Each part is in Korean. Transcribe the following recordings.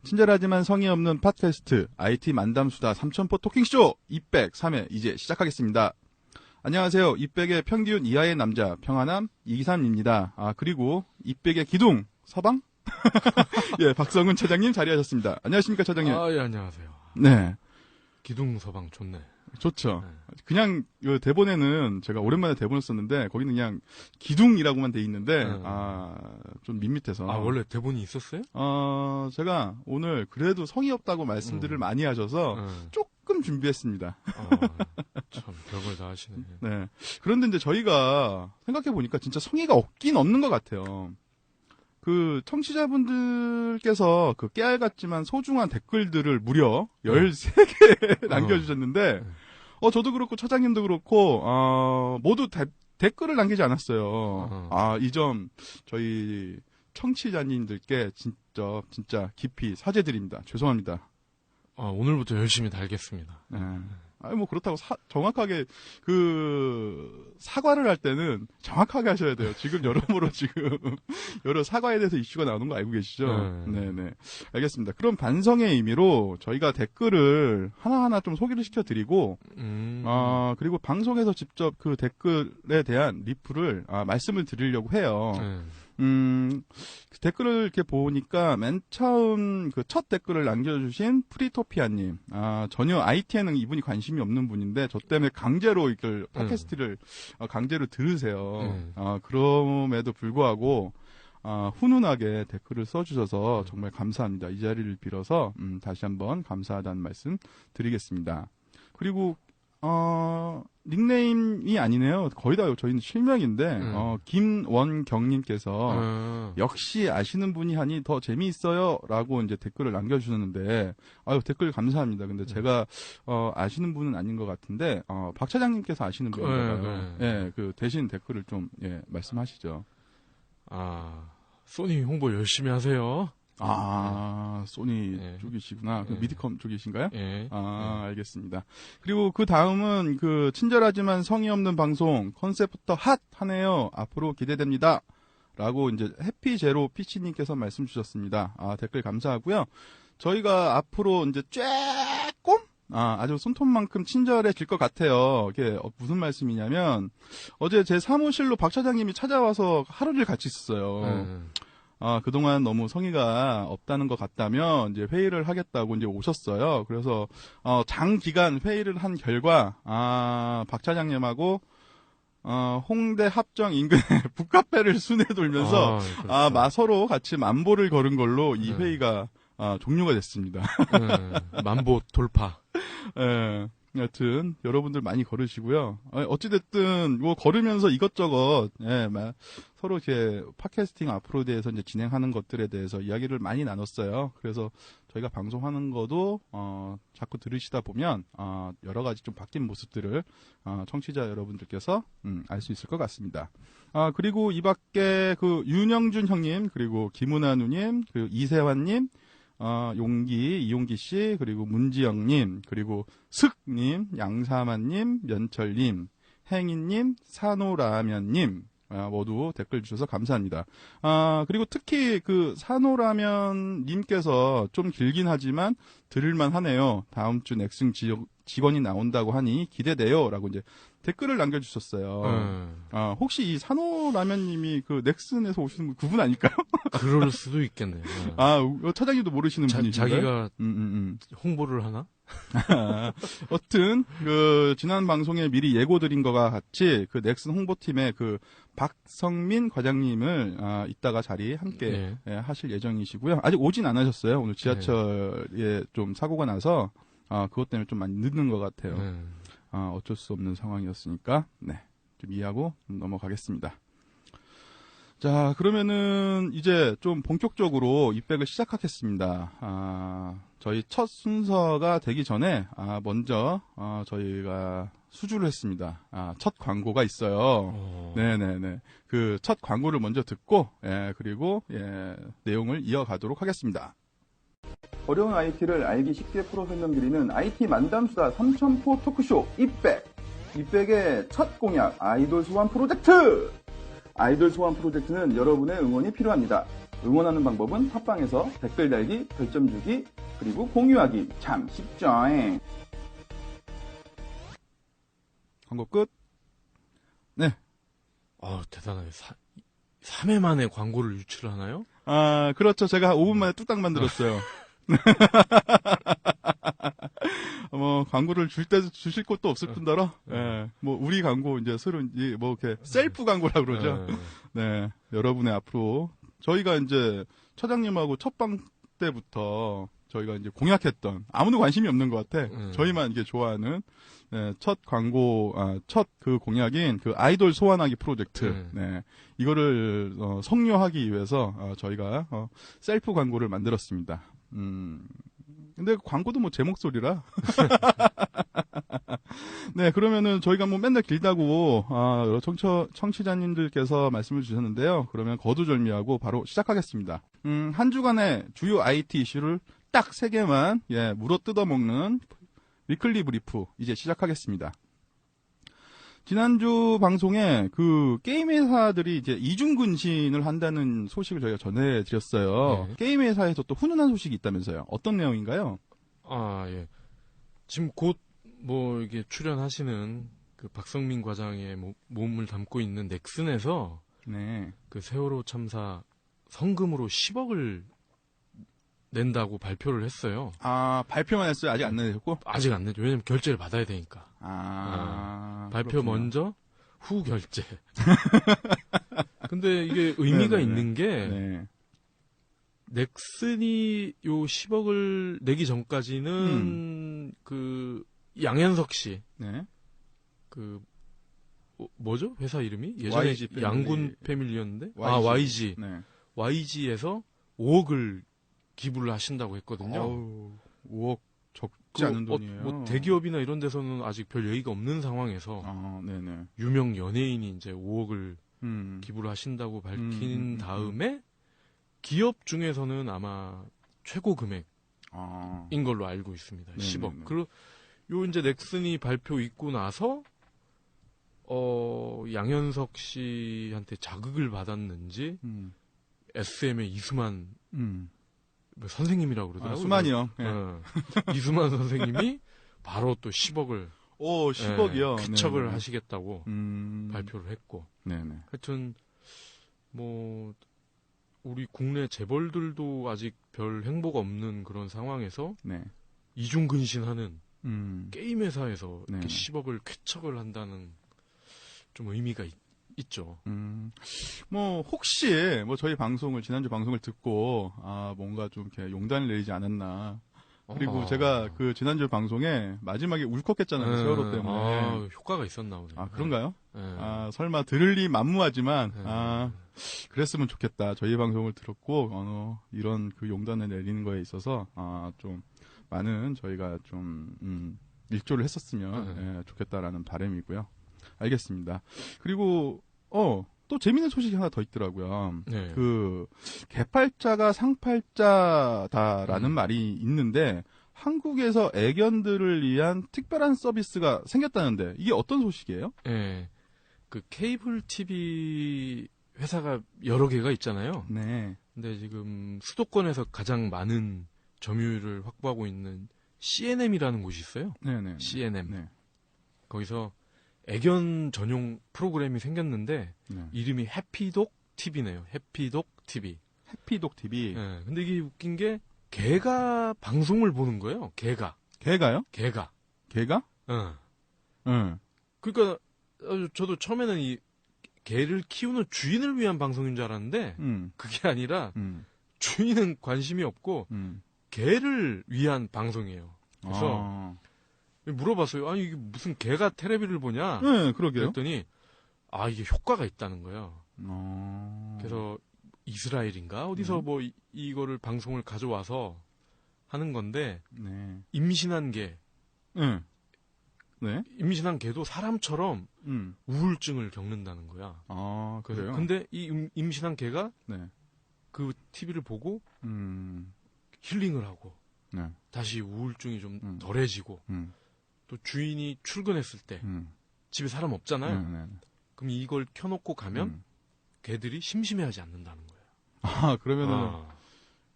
친절하지만 성의 없는 팟캐스트 IT 만담수다 삼천포 토킹쇼 203회 이제 시작하겠습니다. 안녕하세요. 200의 평균 이하의 남자 평화남 이기삼입니다. 그리고 200의 기둥 서방? 예, 박성훈 차장님 자리하셨습니다. 안녕하십니까 차장님. 예, 안녕하세요. 네. 기둥 서방 좋네. 좋죠. 네. 그냥 대본에는 제가 오랜만에 대본을 썼는데 거기는 그냥 기둥이라고만 돼 있는데 좀 밋밋해서. 원래 대본이 있었어요? 제가 오늘 그래도 성의 없다고 말씀들을 많이 하셔서 조금 준비했습니다. 참 별걸 다 하시네. 네. 그런데 이제 저희가 생각해 보니까 진짜 성의가 없긴 없는 것 같아요. 그 청취자분들께서 그 깨알 같지만 소중한 댓글들을 무려 13개 남겨주셨는데 저도 그렇고 차장님도 그렇고 모두 댓글을 남기지 않았어요. 이 점 저희 청취자님들께 진짜 깊이 사죄드립니다. 죄송합니다. 오늘부터 열심히 달겠습니다. 네. 뭐 그렇다고 정확하게 사과를 할 때는 정확하게 하셔야 돼요. 지금 여러모로 여러 사과에 대해서 이슈가 나오는 거 알고 계시죠? 네네. 알겠습니다. 그럼 반성의 의미로 저희가 댓글을 하나하나 좀 소개를 시켜드리고, 그리고 방송에서 직접 그 댓글에 대한 리플을 말씀을 드리려고 해요. 그 댓글을 이렇게 보니까 맨 처음 그 첫 댓글을 남겨주신 프리토피아님, 전혀 IT에는 이분이 관심이 없는 분인데 저 때문에 강제로 이걸 팟캐스트를 강제로 들으세요. 그럼에도 불구하고 훈훈하게 댓글을 써주셔서 정말 감사합니다. 이 자리를 빌어서 다시 한번 감사하다는 말씀 드리겠습니다. 그리고 닉네임이 아니네요. 거의 다 저희는 실명인데, 김원경님께서, 역시 아시는 분이 하니 더 재미있어요. 라고 이제 댓글을 남겨주셨는데, 댓글 감사합니다. 근데 제가, 아시는 분은 아닌 것 같은데, 박 차장님께서 아시는 분인가요? 예, 대신 댓글을 좀, 말씀하시죠. 소니 홍보 열심히 하세요. 소니 쪽이시구나. 미디컴 쪽이신가요? 예. 알겠습니다. 그리고 그 다음은 친절하지만 성의 없는 방송 컨셉부터 핫하네요. 앞으로 기대됩니다. 라고 이제 해피제로 피치님께서 말씀 주셨습니다. 댓글 감사하고요. 저희가 앞으로 이제 조금 아주 손톱만큼 친절해질 것 같아요. 이게 무슨 말씀이냐면 어제 제 사무실로 박 차장님이 찾아와서 하루를 같이 있었어요. 그동안 너무 성의가 없다는 것 같다면, 이제 회의를 하겠다고 이제 오셨어요. 그래서, 장기간 회의를 한 결과, 박 차장님하고, 홍대 합정 인근의 북카페를 순회 돌면서, 그렇죠. 서로 같이 만보를 걸은 걸로 이 회의가, 종료가 됐습니다. 만보 돌파. 여튼 여러분들 많이 걸으시고요. 어찌됐든 뭐 걸으면서 이것저것 서로 이렇게 팟캐스팅 앞으로 대해서 이제 진행하는 것들에 대해서 이야기를 많이 나눴어요. 그래서 저희가 방송하는 것도 자꾸 들으시다 보면 여러 가지 좀 바뀐 모습들을 청취자 여러분들께서 알 수 있을 것 같습니다. 그리고 이 밖에 윤영준 형님, 그리고 김은하 누님, 그리고 이세환님, 이용기 씨, 그리고 문지영님, 그리고 슥님, 양사만님, 면철님, 행인님, 산호라면님, 모두 댓글 주셔서 감사합니다. 그리고 특히 산호라면님께서 좀 길긴 하지만 들을만 하네요. 다음 주 넥슨 직원이 나온다고 하니 기대돼요. 라고 이제 댓글을 남겨주셨어요. 혹시 이 산호라면님이 넥슨에서 오시는 그분 아닐까요? 그럴 수도 있겠네요. 차장님도 모르시는 분이신가요? 자기가 홍보를 하나? 여튼 지난 방송에 미리 예고드린 것과 같이 넥슨 홍보팀의 박성민 과장님을 이따가 자리 함께 하실 예정이시고요. 아직 오진 않으셨어요. 오늘 지하철에 좀 사고가 나서 그것 때문에 좀 많이 늦는 것 같아요. 어쩔 수 없는 상황이었으니까 좀 이해하고 넘어가겠습니다. 자, 그러면은 이제 좀 본격적으로 입백을 시작하겠습니다. 저희 첫 순서가 되기 전에 먼저 저희가 수주를 했습니다. 첫 광고가 있어요. 네네네. 첫 광고를 먼저 듣고 그리고 내용을 이어가도록 하겠습니다. 어려운 IT를 알기 쉽게 풀어 설명드리는 IT 만담수다 삼천포 토크쇼 입백의 첫 공약 아이돌 소환 프로젝트. 아이돌 소환 프로젝트는 여러분의 응원이 필요합니다. 응원하는 방법은 팟빵에서 댓글 달기, 별점 주기, 그리고 공유하기. 참 쉽죠. 광고 끝. 네. 대단하네. 3회 만에 광고를 유출을 하나요? 아, 그렇죠. 제가 5분 만에 뚝딱 만들었어요. 뭐, 광고를 주실 곳도 없을 뿐더러, 뭐, 우리 광고, 이제, 서로, 뭐, 이렇게, 셀프 광고라 그러죠. 네. 여러분의 앞으로, 저희가 이제, 처장님하고 첫방 때부터, 저희가 이제 공약했던, 아무도 관심이 없는 것 같아. 저희만 이게 좋아하는, 네, 첫 광고, 첫 그 공약인 그 아이돌 소환하기 프로젝트. 네. 이거를, 성료하기 위해서, 저희가, 셀프 광고를 만들었습니다. 근데 광고도 뭐 제 목소리라. 네, 그러면은 저희가 뭐 맨날 길다고, 청취자님들께서 말씀을 주셨는데요. 그러면 거두절미하고 바로 시작하겠습니다. 한 주간의 주요 IT 이슈를 딱 3개만, 물어 뜯어먹는 위클리 브리프, 이제 시작하겠습니다. 지난주 방송에 그 게임 회사들이 이제 이중 근신을 한다는 소식을 저희가 전해드렸어요. 네. 게임 회사에서 또 훈훈한 소식이 있다면서요. 어떤 내용인가요? 예. 지금 곧 뭐 이게 출연하시는 그 박성민 과장의 몸을 담고 있는 넥슨에서 네. 그 세월호 참사 성금으로 10억을 낸다고 발표를 했어요. 발표만 했어요? 아직 안 내셨고? 아직 안 내죠. 왜냐면 결제를 받아야 되니까. 발표 그렇군요. 먼저, 후 결제. 근데 이게 의미가 네네네. 있는 게, 네. 넥슨이 요 10억을 내기 전까지는, 그, 양현석 씨, 네. 그, 뭐죠? 회사 이름이? 예전에 YG 패밀리. 양군 패밀리였는데? YG. YG. 네. YG에서 5억을 기부를 하신다고 했거든요. 5억 적지 않은 돈이에요. 뭐 대기업이나 이런 데서는 아직 별 얘기가 없는 상황에서 네네. 유명 연예인이 이제 5억을 기부를 기부를 하신다고 밝힌 다음에 기업 중에서는 아마 최고 금액인 걸로 알고 있습니다. 10억. 그리고 요 이제 넥슨이 발표 있고 나서 양현석 씨한테 자극을 받았는지 SM의 이수만 선생님이라고 그러더라고요. 수만이요. 네. 이수만 선생님이 바로 또 10억을 10억이요. 쾌척을 네네. 하시겠다고 발표를 했고. 네네. 하여튼 뭐 우리 국내 재벌들도 아직 별 행보가 없는 그런 상황에서 네. 이중 근신하는 게임 회사에서 네네. 이렇게 10억을 쾌척을 한다는 좀 의미가 있죠. 뭐 혹시 뭐 저희 방송을 지난주 방송을 듣고 뭔가 좀 이렇게 용단을 내리지 않았나. 그리고 제가 그 지난주 방송에 마지막에 울컥했잖아요. 세월호 때문에. 효과가 있었나 보네. 그런가요? 네. 설마 들을리 만무하지만 그랬으면 좋겠다. 저희 방송을 들었고 이런 그 용단을 내리는 거에 있어서 좀 많은 저희가 좀 일조를 했었으면 좋겠다라는 바람이고요. 알겠습니다. 그리고 또 재밌는 소식이 하나 더 있더라고요. 네. 그 개팔자가 상팔자다라는 말이 있는데 한국에서 애견들을 위한 특별한 서비스가 생겼다는데 이게 어떤 소식이에요? 네. 그 케이블 TV 회사가 여러 개가 있잖아요. 네. 근데 지금 수도권에서 가장 많은 점유율을 확보하고 있는 CNM이라는 곳이 있어요. 네네. CNM. 네. 거기서 애견 전용 프로그램이 생겼는데 이름이 해피독 TV네요. 해피독 TV. 해피독 TV. 네, 근데 이게 웃긴 게 개가 방송을 보는 거예요. 개가. 개가요? 개가. 개가? 응. 그러니까 저도 처음에는 이 개를 키우는 주인을 위한 방송인 줄 알았는데 그게 아니라 주인은 관심이 없고 개를 위한 방송이에요. 그래서 물어봤어요. 아니 이게 무슨 개가 테레비를 보냐? 네, 그러게요. 그랬더니 이게 효과가 있다는 거예요. 그래서 이스라엘인가 어디서 뭐 이거를 방송을 가져와서 하는 건데 임신한 개, 임신한 개도 사람처럼 우울증을 겪는다는 거야. 그래요? 근데 이 임신한 개가 그 TV를 보고 힐링을 하고 다시 우울증이 좀 덜해지고 또 주인이 출근했을 때 집에 사람 없잖아요. 그럼 이걸 켜놓고 가면 개들이 심심해하지 않는다는 거예요.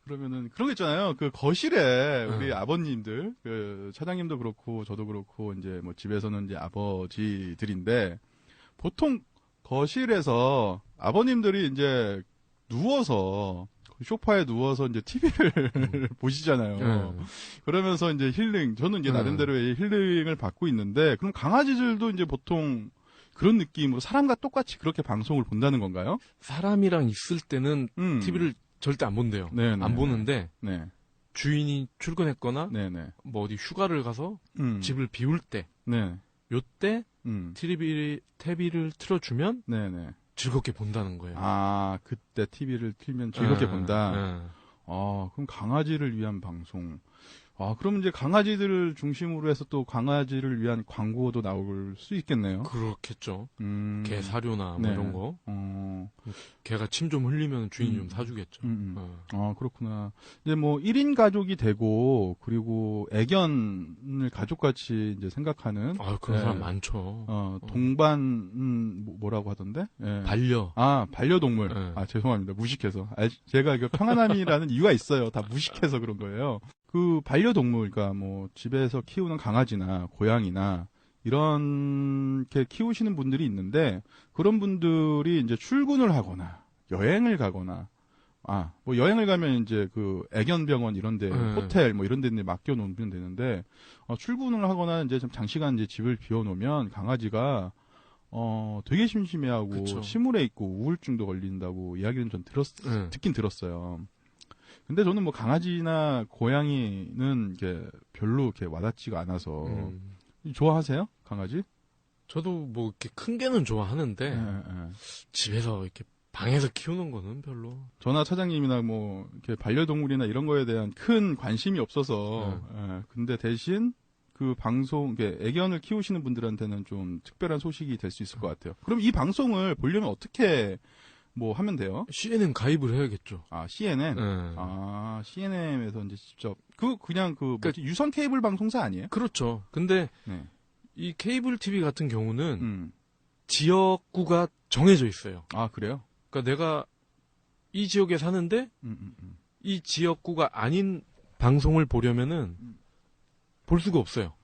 그러면은 그런 거 있잖아요. 그 거실에 우리 아버님들, 그 차장님도 그렇고 저도 그렇고 이제 뭐 집에서는 이제 아버지들인데 보통 거실에서 아버님들이 이제 누워서 소파에 누워서 이제 TV를 보시잖아요. 그러면서 이제 힐링, 저는 이제 나름대로의 힐링을 받고 있는데, 그럼 강아지들도 이제 보통 그런 느낌으로 사람과 똑같이 그렇게 방송을 본다는 건가요? 사람이랑 있을 때는 TV를 절대 안 본대요. 네네. 안 보는데, 네. 주인이 출근했거나, 네네. 뭐 어디 휴가를 가서 집을 비울 때, 네. 요때 TV를 틀어주면, 네네. 즐겁게 본다는 거예요. 그때 TV를 틀면 즐겁게 본다. 그럼 강아지를 위한 방송. 그럼 이제 강아지들을 중심으로 해서 또 강아지를 위한 광고도 나올 수 있겠네요. 그렇겠죠. 개 사료나 뭐 이런 거. 개가 침 좀 흘리면 주인이 좀 사주겠죠. 그렇구나. 이제 뭐 1인 가족이 되고 그리고 애견을 가족같이 이제 생각하는. 그런 사람 많죠. 동반 뭐라고 하던데? 예. 반려동물. 죄송합니다. 무식해서. 제가 이거 평안함이라는 이유가 있어요. 다 무식해서 그런 거예요. 그 반려동물, 그러니까 뭐 집에서 키우는 강아지나 고양이나 이렇게 키우시는 분들이 있는데 그런 분들이 이제 출근을 하거나 여행을 가거나 뭐 여행을 가면 이제 그 애견병원 이런데 호텔 뭐 이런데 맡겨 놓으면 되는데 출근을 하거나 이제 좀 장시간 이제 집을 비워놓으면 강아지가 되게 심심해하고 그쵸. 침울해 있고 우울증도 걸린다고 이야기는 전 듣긴 들었어요. 근데 저는 뭐 강아지나 고양이는 이게 별로 이렇게 와닿지가 않아서 좋아하세요? 강아지? 저도 뭐 이렇게 큰 개는 좋아하는데 집에서 이렇게 방에서 키우는 거는 별로. 저나 차장님이나 뭐 이렇게 반려동물이나 이런 거에 대한 큰 관심이 없어서 근데 대신 그 방송, 애견을 키우시는 분들한테는 좀 특별한 소식이 될 수 있을 것 같아요. 그럼 이 방송을 보려면 어떻게 뭐 하면 돼요? CNN 가입을 해야겠죠. CNN? CNN에서 이제 직접 그냥 유선 케이블 방송사 아니에요? 그렇죠. 근데 이 케이블 TV 같은 경우는 지역구가 정해져 있어요. 그래요? 그러니까 내가 이 지역에 사는데 이 지역구가 아닌 방송을 보려면은 볼 수가 없어요.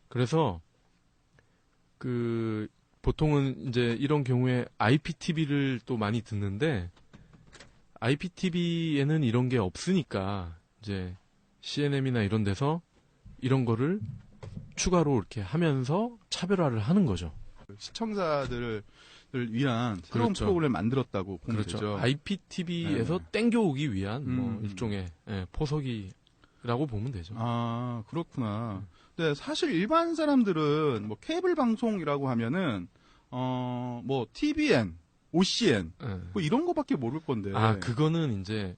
그래서 보통은 이제 이런 경우에 IPTV를 또 많이 듣는데 IPTV에는 이런 게 없으니까 이제 CNM이나 이런 데서 이런 거를 추가로 이렇게 하면서 차별화를 하는 거죠. 시청자들을 위한 새로운 프로그램을 만들었다고 보면 되죠. IPTV에서 땡겨오기 위한 뭐 일종의 포석이라고 보면 되죠. 그렇구나. 근데 사실 일반 사람들은 뭐 케이블 방송이라고 하면은 뭐 TVN, OCN 뭐 이런 거밖에 모를 건데. 그거는 이제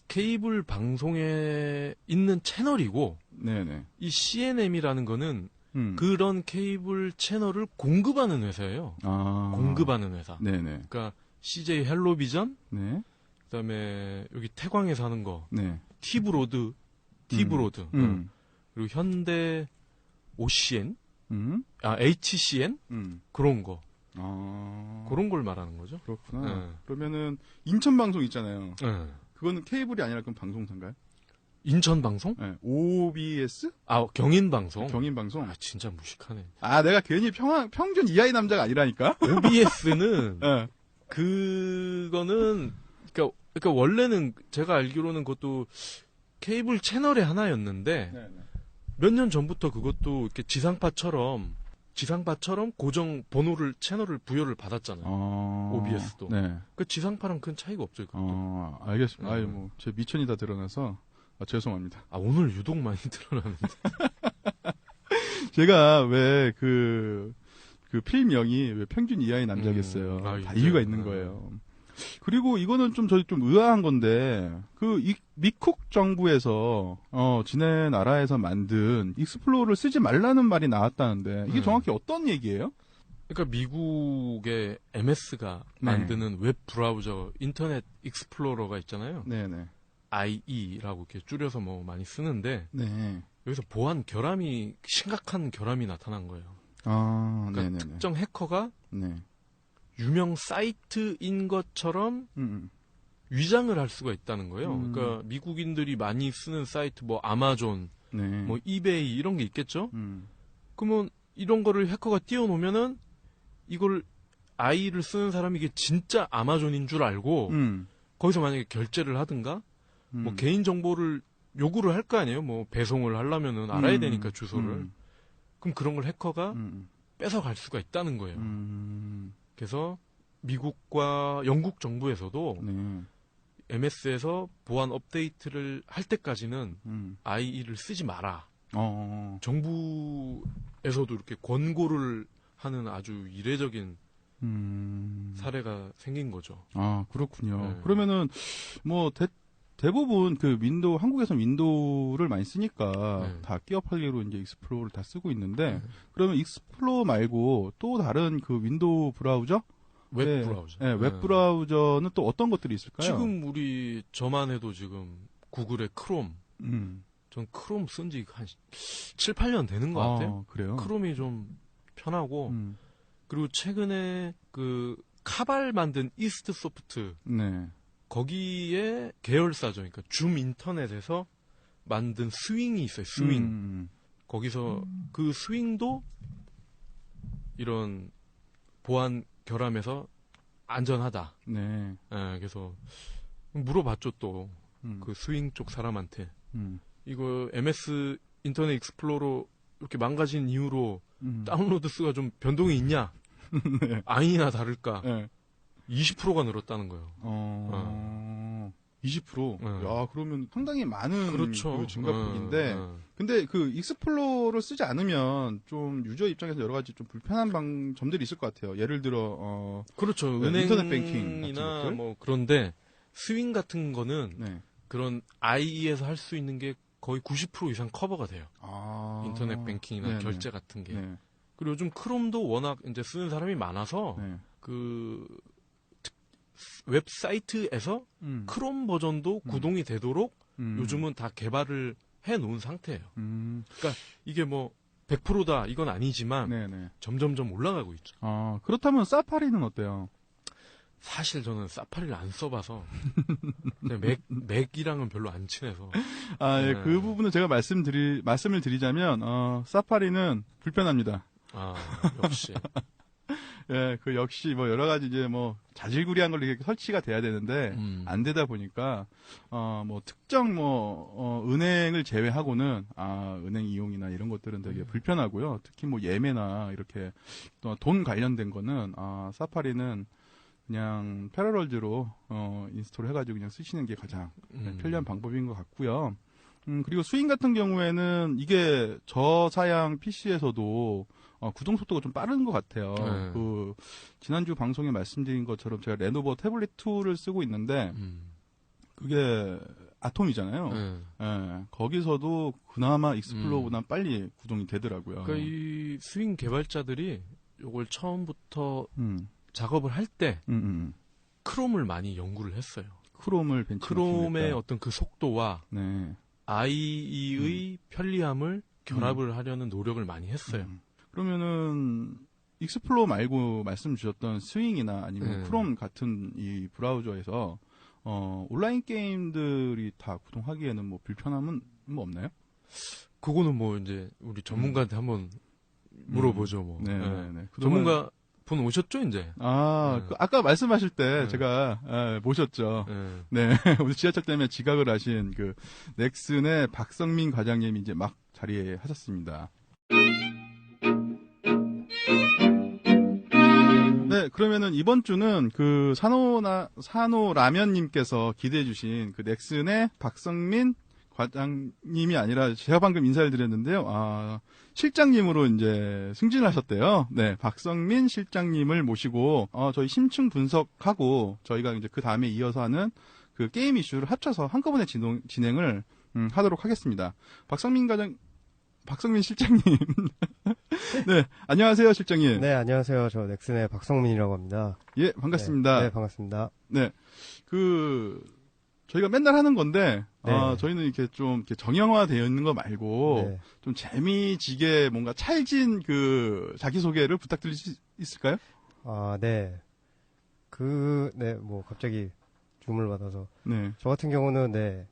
케이블 방송에 있는 채널이고 네네. 이 CNM이라는 거는 그런 케이블 채널을 공급하는 회사예요. 공급하는 회사. 네네. 그러니까 CJ 헬로비전, 네. 그다음에 여기 태광에 사는 거, 네. T브로드, 그리고 현대 OCN, HCN 그런 거. 그런 걸 말하는 거죠. 그렇구나. 그러면은 인천 방송 있잖아요. 그거는 케이블이 아니라 그럼 방송사인가요? 인천 방송? 네. OBS? 경인 방송. 경인 방송. 진짜 무식하네. 내가 괜히 평균 이하의 남자가 아니라니까. OBS는 네. 그거는 그러니까 원래는 제가 알기로는 그것도 케이블 채널의 하나였는데 몇 년 전부터 그것도 이렇게 지상파처럼 고정 번호를 채널을 부여를 받았잖아요. OBS도. 네. 그 지상파랑 큰 차이가 없어요. 그것도. 알겠습니다. 뭐 제 미천이 다 드러나서 죄송합니다. 오늘 유독 많이 드러나는데. 제가 왜 그 필명이 왜 평균 이하의 남자겠어요. 다 이유가 있는 거예요. 그리고 이거는 저희 좀 의아한 건데 미국 정부에서 지네 나라에서 만든 익스플로러를 쓰지 말라는 말이 나왔다는데 이게 정확히 어떤 얘기예요? 그러니까 미국의 MS가 만드는 웹 브라우저 인터넷 익스플로러가 있잖아요. 네네. IE라고 이렇게 줄여서 뭐 많이 쓰는데 여기서 심각한 결함이 나타난 거예요. 그러니까 특정 해커가 유명 사이트인 것처럼 위장을 할 수가 있다는 거예요. 그러니까 미국인들이 많이 쓰는 사이트 뭐 아마존, 네. 뭐 이베이 이런 게 있겠죠. 그러면 이런 거를 해커가 띄워놓으면은 이걸 아이를 쓰는 사람이 이게 진짜 아마존인 줄 알고 거기서 만약에 결제를 하든가 뭐 개인 정보를 요구를 할 거 아니에요. 뭐 배송을 하려면은 알아야 되니까 주소를. 그럼 그런 걸 해커가 뺏어갈 수가 있다는 거예요. 그래서 미국과 영국 정부에서도 MS에서 보안 업데이트를 할 때까지는 IE를 쓰지 마라. 정부에서도 이렇게 권고를 하는 아주 이례적인 사례가 생긴 거죠. 아, 그렇군요. 네. 그러면은 뭐 대부분 그 한국에서 윈도우를 많이 쓰니까 다 기업하기로 이제 익스플로러를 다 쓰고 있는데 그러면 익스플로러 말고 또 다른 그 윈도우 브라우저? 웹 브라우저. 네, 웹 브라우저는 또 어떤 것들이 있을까요? 지금 저만 해도 지금 구글의 크롬. 전 크롬 쓴 지 한 7, 8년 되는 것 같아요. 그래요? 크롬이 좀 편하고 그리고 최근에 그 카발 만든 이스트 소프트. 네. 거기에 계열사죠. 그러니까 줌 인터넷에서 만든 스윙이 있어요. 스윙. 거기서 그 스윙도 이런 보안 결함에서 안전하다. 네. 그래서 물어봤죠 또 그 스윙 쪽 사람한테 이거 MS 인터넷 익스플로러 이렇게 망가진 이후로 다운로드 수가 좀 변동이 있냐? 네. 아니나 다를까? 네. 20%가 늘었다는 거예요. 20%? 네. 야, 그러면 상당히 많은 그렇죠. 그 증가폭인데, 근데 그 익스플로러를 쓰지 않으면 좀 유저 입장에서 여러 가지 좀 불편한 점들이 있을 것 같아요. 예를 들어, 그렇죠. 네, 은행 인터넷 뱅킹이나 뭐 그런데 스윙 같은 거는 네. 그런 IE에서 할 수 있는 게 거의 90% 이상 커버가 돼요. 인터넷 뱅킹이나 네네. 결제 같은 게. 네. 그리고 요즘 크롬도 워낙 이제 쓰는 사람이 많아서 네. 그 웹사이트에서 크롬 버전도 구동이 되도록 요즘은 다 개발을 해 놓은 상태예요. 그러니까 이게 뭐 100%다 이건 아니지만 네네. 점점점 올라가고 있죠. 그렇다면 사파리는 어때요? 사실 저는 사파리를 안 써봐서 맥이랑은 별로 안 친해서. 예, 그 부분은 제가 말씀을 드리자면 사파리는 불편합니다. 역시. 예, 그 역시 뭐 여러 가지 이제 뭐 자질구레한 걸로 이렇게 설치가 돼야 되는데 안 되다 보니까 뭐 특정 은행을 제외하고는 은행 이용이나 이런 것들은 되게 불편하고요. 특히 뭐 예매나 이렇게 또 돈 관련된 거는 사파리는 그냥 패러럴즈로 인스톨 해가지고 그냥 쓰시는 게 가장 편리한 방법인 것 같고요. 그리고 스윙 같은 경우에는 이게 저사양 PC에서도 구동 속도가 좀 빠른 것 같아요. 그 지난주 방송에 말씀드린 것처럼 제가 레노버 태블릿 2를 쓰고 있는데 그게 아톰이잖아요. 예, 거기서도 그나마 익스플로러보다 빨리 구동이 되더라고요. 그러니까 이 스윙 개발자들이 이걸 처음부터 작업을 할 때 크롬을 많이 연구를 했어요. 크롬의 어떤 그 속도와 IE의 편리함을 결합을 하려는 노력을 많이 했어요. 그러면은 익스플로러 말고 말씀 주셨던 스윙이나 아니면 크롬 같은 이 브라우저에서 온라인 게임들이 다 구동하기에는 뭐 불편함은 뭐 없나요? 그거는 뭐 이제 우리 전문가한테 한번 물어보죠. 뭐. 네. 전문가 분 오셨죠 이제? 아까 말씀하실 때 제가 모셨죠. 네. 오늘 지하철 때문에 지각을 하신 그 넥슨의 박성민 과장님이 이제 막 자리에 하셨습니다. 네, 그러면은 이번 주는 그 산호라면님께서 기대해주신 그 넥슨의 박성민 과장님이 아니라 제가 방금 인사를 드렸는데요. 실장님으로 이제 승진을 하셨대요. 네, 박성민 실장님을 모시고 저희 심층 분석하고 저희가 이제 그 다음에 이어서 하는 그 게임 이슈를 합쳐서 한꺼번에 진행을 하도록 하겠습니다. 박성민 실장님. 네, 안녕하세요, 실장님. 네, 안녕하세요. 저 넥슨의 박성민이라고 합니다. 예, 반갑습니다. 네, 반갑습니다. 네, 저희가 맨날 하는 건데, 저희는 이렇게 좀 이렇게 정형화되어 있는 거 말고, 좀 재미지게 뭔가 찰진 그 자기소개를 부탁드릴 수 있을까요? 뭐 갑자기 주문을 받아서. 네. 저 같은 경우는 네.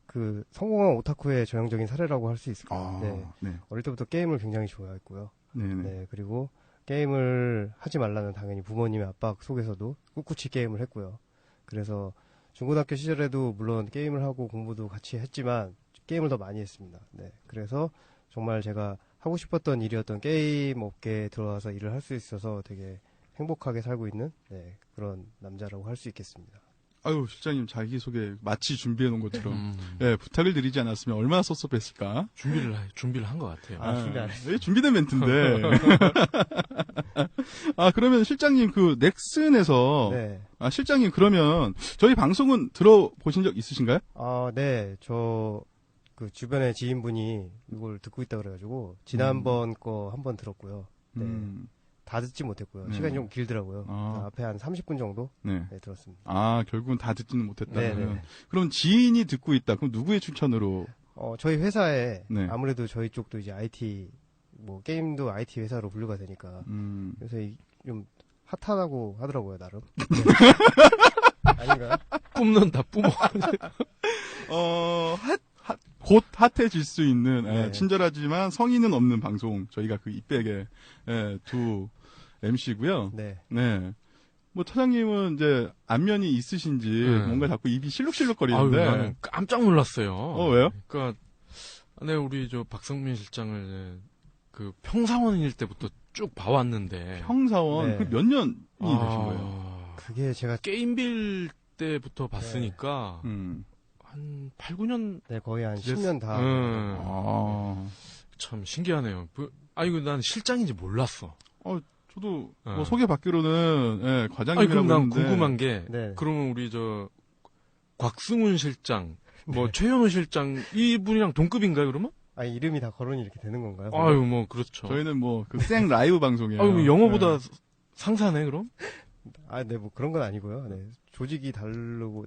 그 성공한 오타쿠의 전형적인 사례라고 할 수 있을 거예요. 네. 네. 어릴 때부터 게임을 굉장히 좋아했고요. 네네. 네. 그리고 게임을 하지 말라는 당연히 부모님의 압박 속에서도 꿋꿋이 게임을 했고요. 그래서 중고등학교 시절에도 물론 게임을 하고 공부도 같이 했지만 게임을 더 많이 했습니다. 네. 그래서 정말 제가 하고 싶었던 일이었던 게임 업계에 들어와서 일을 할 수 있어서 되게 행복하게 살고 있는 네, 그런 남자라고 할 수 있겠습니다. 아유, 실장님 자기소개 마치 준비해 놓은 것처럼 예, 부탁을 드리지 않았으면 얼마나 섭섭했을까? 준비를 한 것 같아요. 준비 안 했어요. 예, 준비된 멘트인데. 그러면 실장님 그 넥슨에서 네. 실장님 그러면 저희 방송은 들어보신 적 있으신가요? 네. 저 그 주변에 지인분이 이걸 듣고 있다 그래가지고 지난번 거 한번 들었고요. 네. 다 듣지 못했고요. 네. 시간이 좀 길더라고요. 앞에 한 30분 정도 네, 들었습니다. 결국은 다 듣지는 못했다. 네네. 그럼 지인이 듣고 있다. 그럼 누구의 추천으로? 저희 회사에 네. 아무래도 저희 쪽도 이제 IT 뭐 게임도 IT 회사로 분류가 되니까 그래서 좀 핫하다고 하더라고요, 나름. 네. 아닌가요? 뿜는다, 뿜어. 곧 핫해질 수 있는 네. 친절하지만 성의는 없는 방송 저희가 그 이백의 두 MC고요. 네. 네. 뭐 차장님은 이제 안면이 있으신지 뭔가 자꾸 입이 실룩실룩거리는데. 나는 깜짝 놀랐어요. 왜요? 그러니까 우리 저 박성민 실장을 그 평사원일 때부터 쭉 봐왔는데. 평사원 네. 그 몇 년이 되신 거예요? 그게 제가 게임빌 때부터 봤으니까 한 8, 9년 네, 거의 한 10년 다. 참 신기하네요. 이거 난 실장인지 몰랐어. 저도 뭐 소개받기로는 과장님이라고 그럼 난 했는데. 궁금한 게 네. 그러면 우리 저 곽승훈 실장, 뭐 최현우 실장 이분이랑 동급인가요, 그러면? 이름이 다 거론이 이렇게 되는 건가요? 뭐 그렇죠. 저희는 뭐 그 생 라이브 방송이에요. 영어보다 상사네 그럼? 네, 뭐 그런 건 아니고요. 네. 조직이 다르고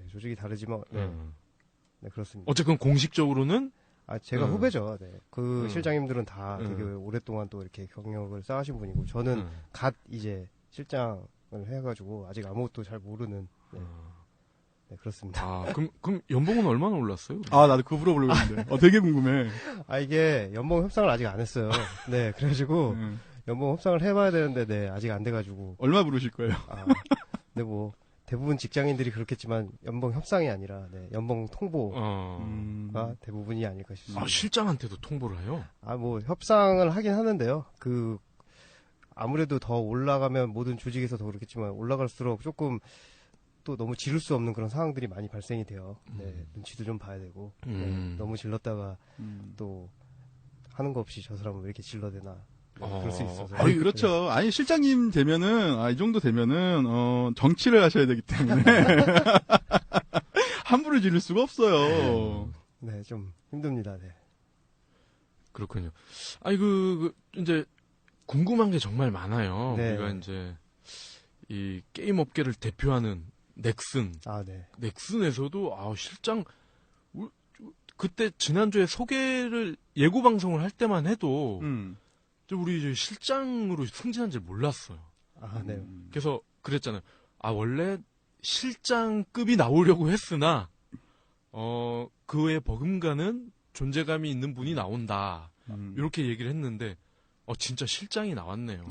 조직이 다르지만 네, 그렇습니다. 어쨌든 공식적으로는 제가 후배죠. 네. 그 실장님들은 다 되게 오랫동안 또 이렇게 경력을 쌓으신 분이고 저는 갓 이제 실장을 해가지고 아직 아무것도 잘 모르는 네, 그렇습니다. 그럼 연봉은 얼마나 올랐어요? 나도 그거 물어보려고 했는데. 되게 궁금해. 이게 연봉 협상을 아직 안 했어요. 네, 그래가지고 연봉 협상을 해봐야 되는데 네, 아직 안 돼가지고. 얼마 부르실 거예요? 네, 뭐 대부분 직장인들이 그렇겠지만 연봉 협상이 아니라 연봉 통보가 대부분이 아닐까 싶습니다. 실장한테도 통보를 해요? 뭐 협상을 하긴 하는데요. 아무래도 더 올라가면 모든 조직에서 더 그렇겠지만 올라갈수록 조금 또 너무 지를 수 없는 그런 상황들이 많이 발생이 돼요. 네, 눈치도 좀 봐야 되고 너무 질렀다가 또 하는 거 없이 저 사람은 왜 이렇게 질러대나. 그럴 수 있어서. 그렇죠. 실장님 되면은, 이 정도 되면은, 정치를 하셔야 되기 때문에. 함부로 지를 수가 없어요. 네, 좀 힘듭니다, 네. 그렇군요. 이제, 궁금한 게 정말 많아요. 네. 우리가 이제, 이 게임 업계를 대표하는 넥슨. 네. 넥슨에서도, 실장, 그때 지난주에 소개를, 예고 방송을 할 때만 해도, 우리 이제 실장으로 승진한 줄 몰랐어요. 네. 그래서 그랬잖아요. 원래 실장급이 나오려고 했으나 그 외에 버금가는 존재감이 있는 분이 나온다. 이렇게 얘기를 했는데 진짜 실장이 나왔네요.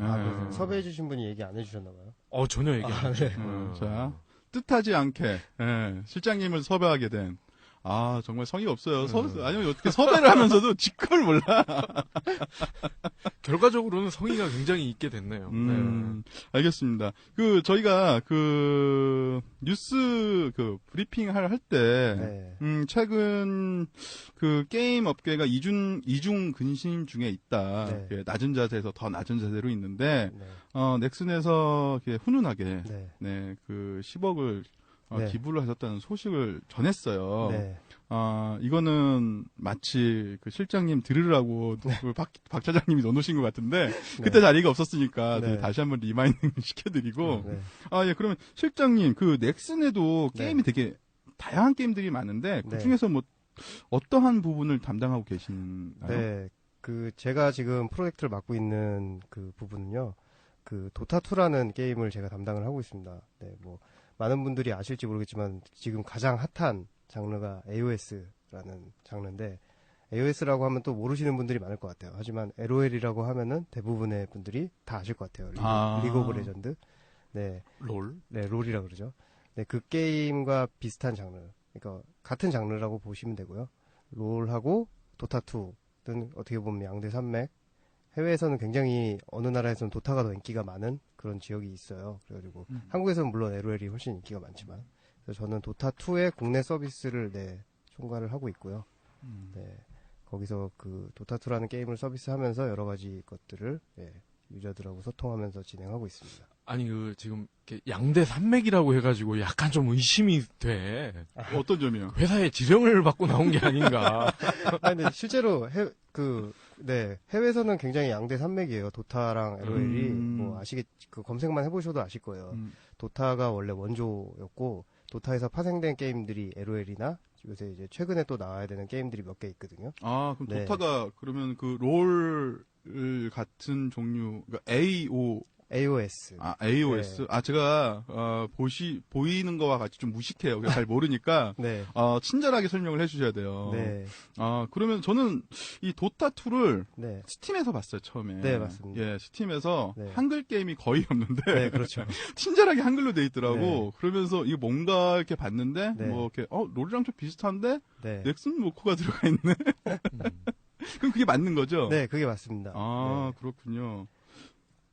섭외해 주신 분이 얘기 안 해주셨나 봐요. 전혀 얘기 안 했죠. 네. 자, 뜻하지 않게 실장님을 섭외하게 된 정말 성의가 없어요. 아니면 어떻게 섭외를 하면서도 직급을 몰라. 결과적으로는 성의가 굉장히 있게 됐네요. 알겠습니다. 저희가 뉴스 브리핑 할 때, 최근 게임 업계가 이중 근심 중에 있다. 네. 낮은 자세에서 더 낮은 자세로 있는데, 넥슨에서 훈훈하게, 10억을 기부를 하셨다는 소식을 전했어요. 네. 이거는 마치 실장님 들으라고 박 차장님이 넣어놓으신 것 같은데 그때 자리가 없었으니까 다시 한번 리마인딩 시켜드리고 예, 그러면 실장님 넥슨에도 게임이 되게 다양한 게임들이 많은데 그 중에서 뭐 어떠한 부분을 담당하고 계신가요? 네, 제가 지금 프로젝트를 맡고 있는 그 부분은요, 도타2라는 게임을 제가 담당을 하고 있습니다. 네, 뭐 많은 분들이 아실지 모르겠지만 지금 가장 핫한 장르가 AOS라는 장르인데 AOS라고 하면 또 모르시는 분들이 많을 것 같아요. 하지만 LOL이라고 하면은 대부분의 분들이 다 아실 것 같아요. 리그 오브 레전드. 네. 롤? 네, 롤이라 그러죠. 네, 그 게임과 비슷한 장르. 그러니까 같은 장르라고 보시면 되고요. 롤하고 도타2는 어떻게 보면 양대 산맥. 해외에서는 굉장히 어느 나라에서는 도타가 더 인기가 많은 그런 지역이 있어요. 그래가지고 한국에서는 물론 LOL이 훨씬 인기가 많지만 그래서 저는 도타2의 국내 서비스를 총괄을 하고 있고요. 네, 거기서 그 도타2라는 게임을 서비스하면서 여러 가지 것들을 유저들하고 소통하면서 진행하고 있습니다. 아니 지금 양대 산맥이라고 해가지고 약간 좀 의심이 돼. 어떤 점이요? 회사에 지령을 받고 나온 게 아닌가. 아니, 근데 실제로 해외에서는 굉장히 양대 산맥이에요. 도타랑 LOL이 뭐 그 검색만 해보셔도 아실 거예요. 도타가 원래 원조였고 도타에서 파생된 게임들이 LOL이나 요새 이제 최근에 또 나와야 되는 게임들이 몇 개 있거든요. 아, 그럼 도타가 그러면 그 롤 같은 종류, 그러니까 AOS. 아, AOS? 네. 아, 제가, 보이는 거와 같이 좀 무식해요. 잘 모르니까, 네. 친절하게 설명을 해주셔야 돼요. 네. 그러면 저는 이 도타2를 네. 스팀에서 봤어요, 처음에. 네, 맞습니다. 예, 스팀에서 네. 한글 게임이 거의 없는데. 네, 그렇죠. 친절하게 한글로 돼 있더라고. 네. 그러면서 이거 뭔가 이렇게 봤는데, 네. 뭐 이렇게, 롤이랑 좀 비슷한데, 네. 넥슨 모코가 들어가 있네. 그럼 그게 맞는 거죠? 네, 그게 맞습니다. 아, 네. 그렇군요.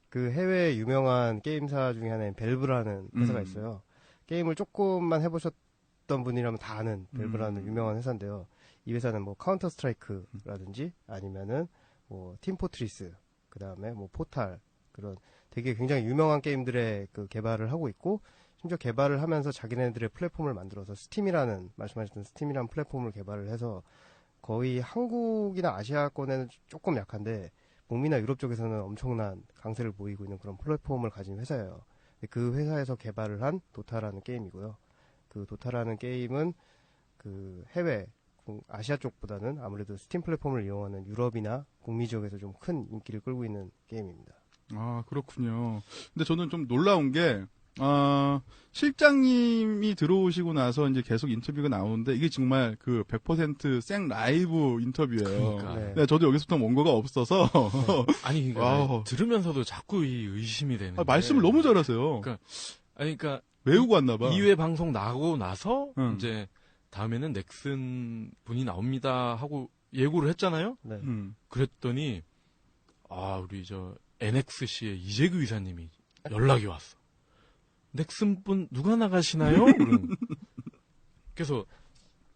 그 해외 유명한 게임사 중에 하나인 벨브라는 회사가 있어요. 게임을 조금만 해보셨던 분이라면 다 아는 벨브라는 유명한 회사인데요. 이 회사는 뭐 카운터 스트라이크라든지 아니면은 뭐 팀포트리스, 그 다음에 뭐 포탈, 그런 되게 굉장히 유명한 게임들의 그 개발을 하고 있고, 심지어 개발을 하면서 자기네들의 플랫폼을 만들어서 말씀하셨던 스팀이라는 플랫폼을 개발을 해서 거의 한국이나 아시아권에는 조금 약한데 북미나 유럽 쪽에서는 엄청난 강세를 보이고 있는 그런 플랫폼을 가진 회사예요. 그 회사에서 개발을 한 도타라는 게임이고요. 그 도타라는 게임은 그 해외 아시아 쪽보다는 아무래도 스팀 플랫폼을 이용하는 유럽이나 북미 지역에서 좀 큰 인기를 끌고 있는 게임입니다. 아, 그렇군요. 근데 저는 좀 놀라운 게 실장님이 들어오시고 나서 이제 계속 인터뷰가 나오는데 이게 정말 그 100% 생 라이브 인터뷰예요. 그러니까. 네. 네, 저도 여기서부터 원고가 없어서. 네. 아니, 그러니까 들으면서도 자꾸 이 의심이 되는. 말씀을 너무 잘하세요. 그러니까 외우고 왔나 봐. 2회 방송 나가고 나서 이제 다음에는 넥슨 분이 나옵니다 하고 예고를 했잖아요. 네. 그랬더니 우리 NXC의 이재규 이사님이 연락이 왔어. 넥슨 분 누가 나가시나요? 그래서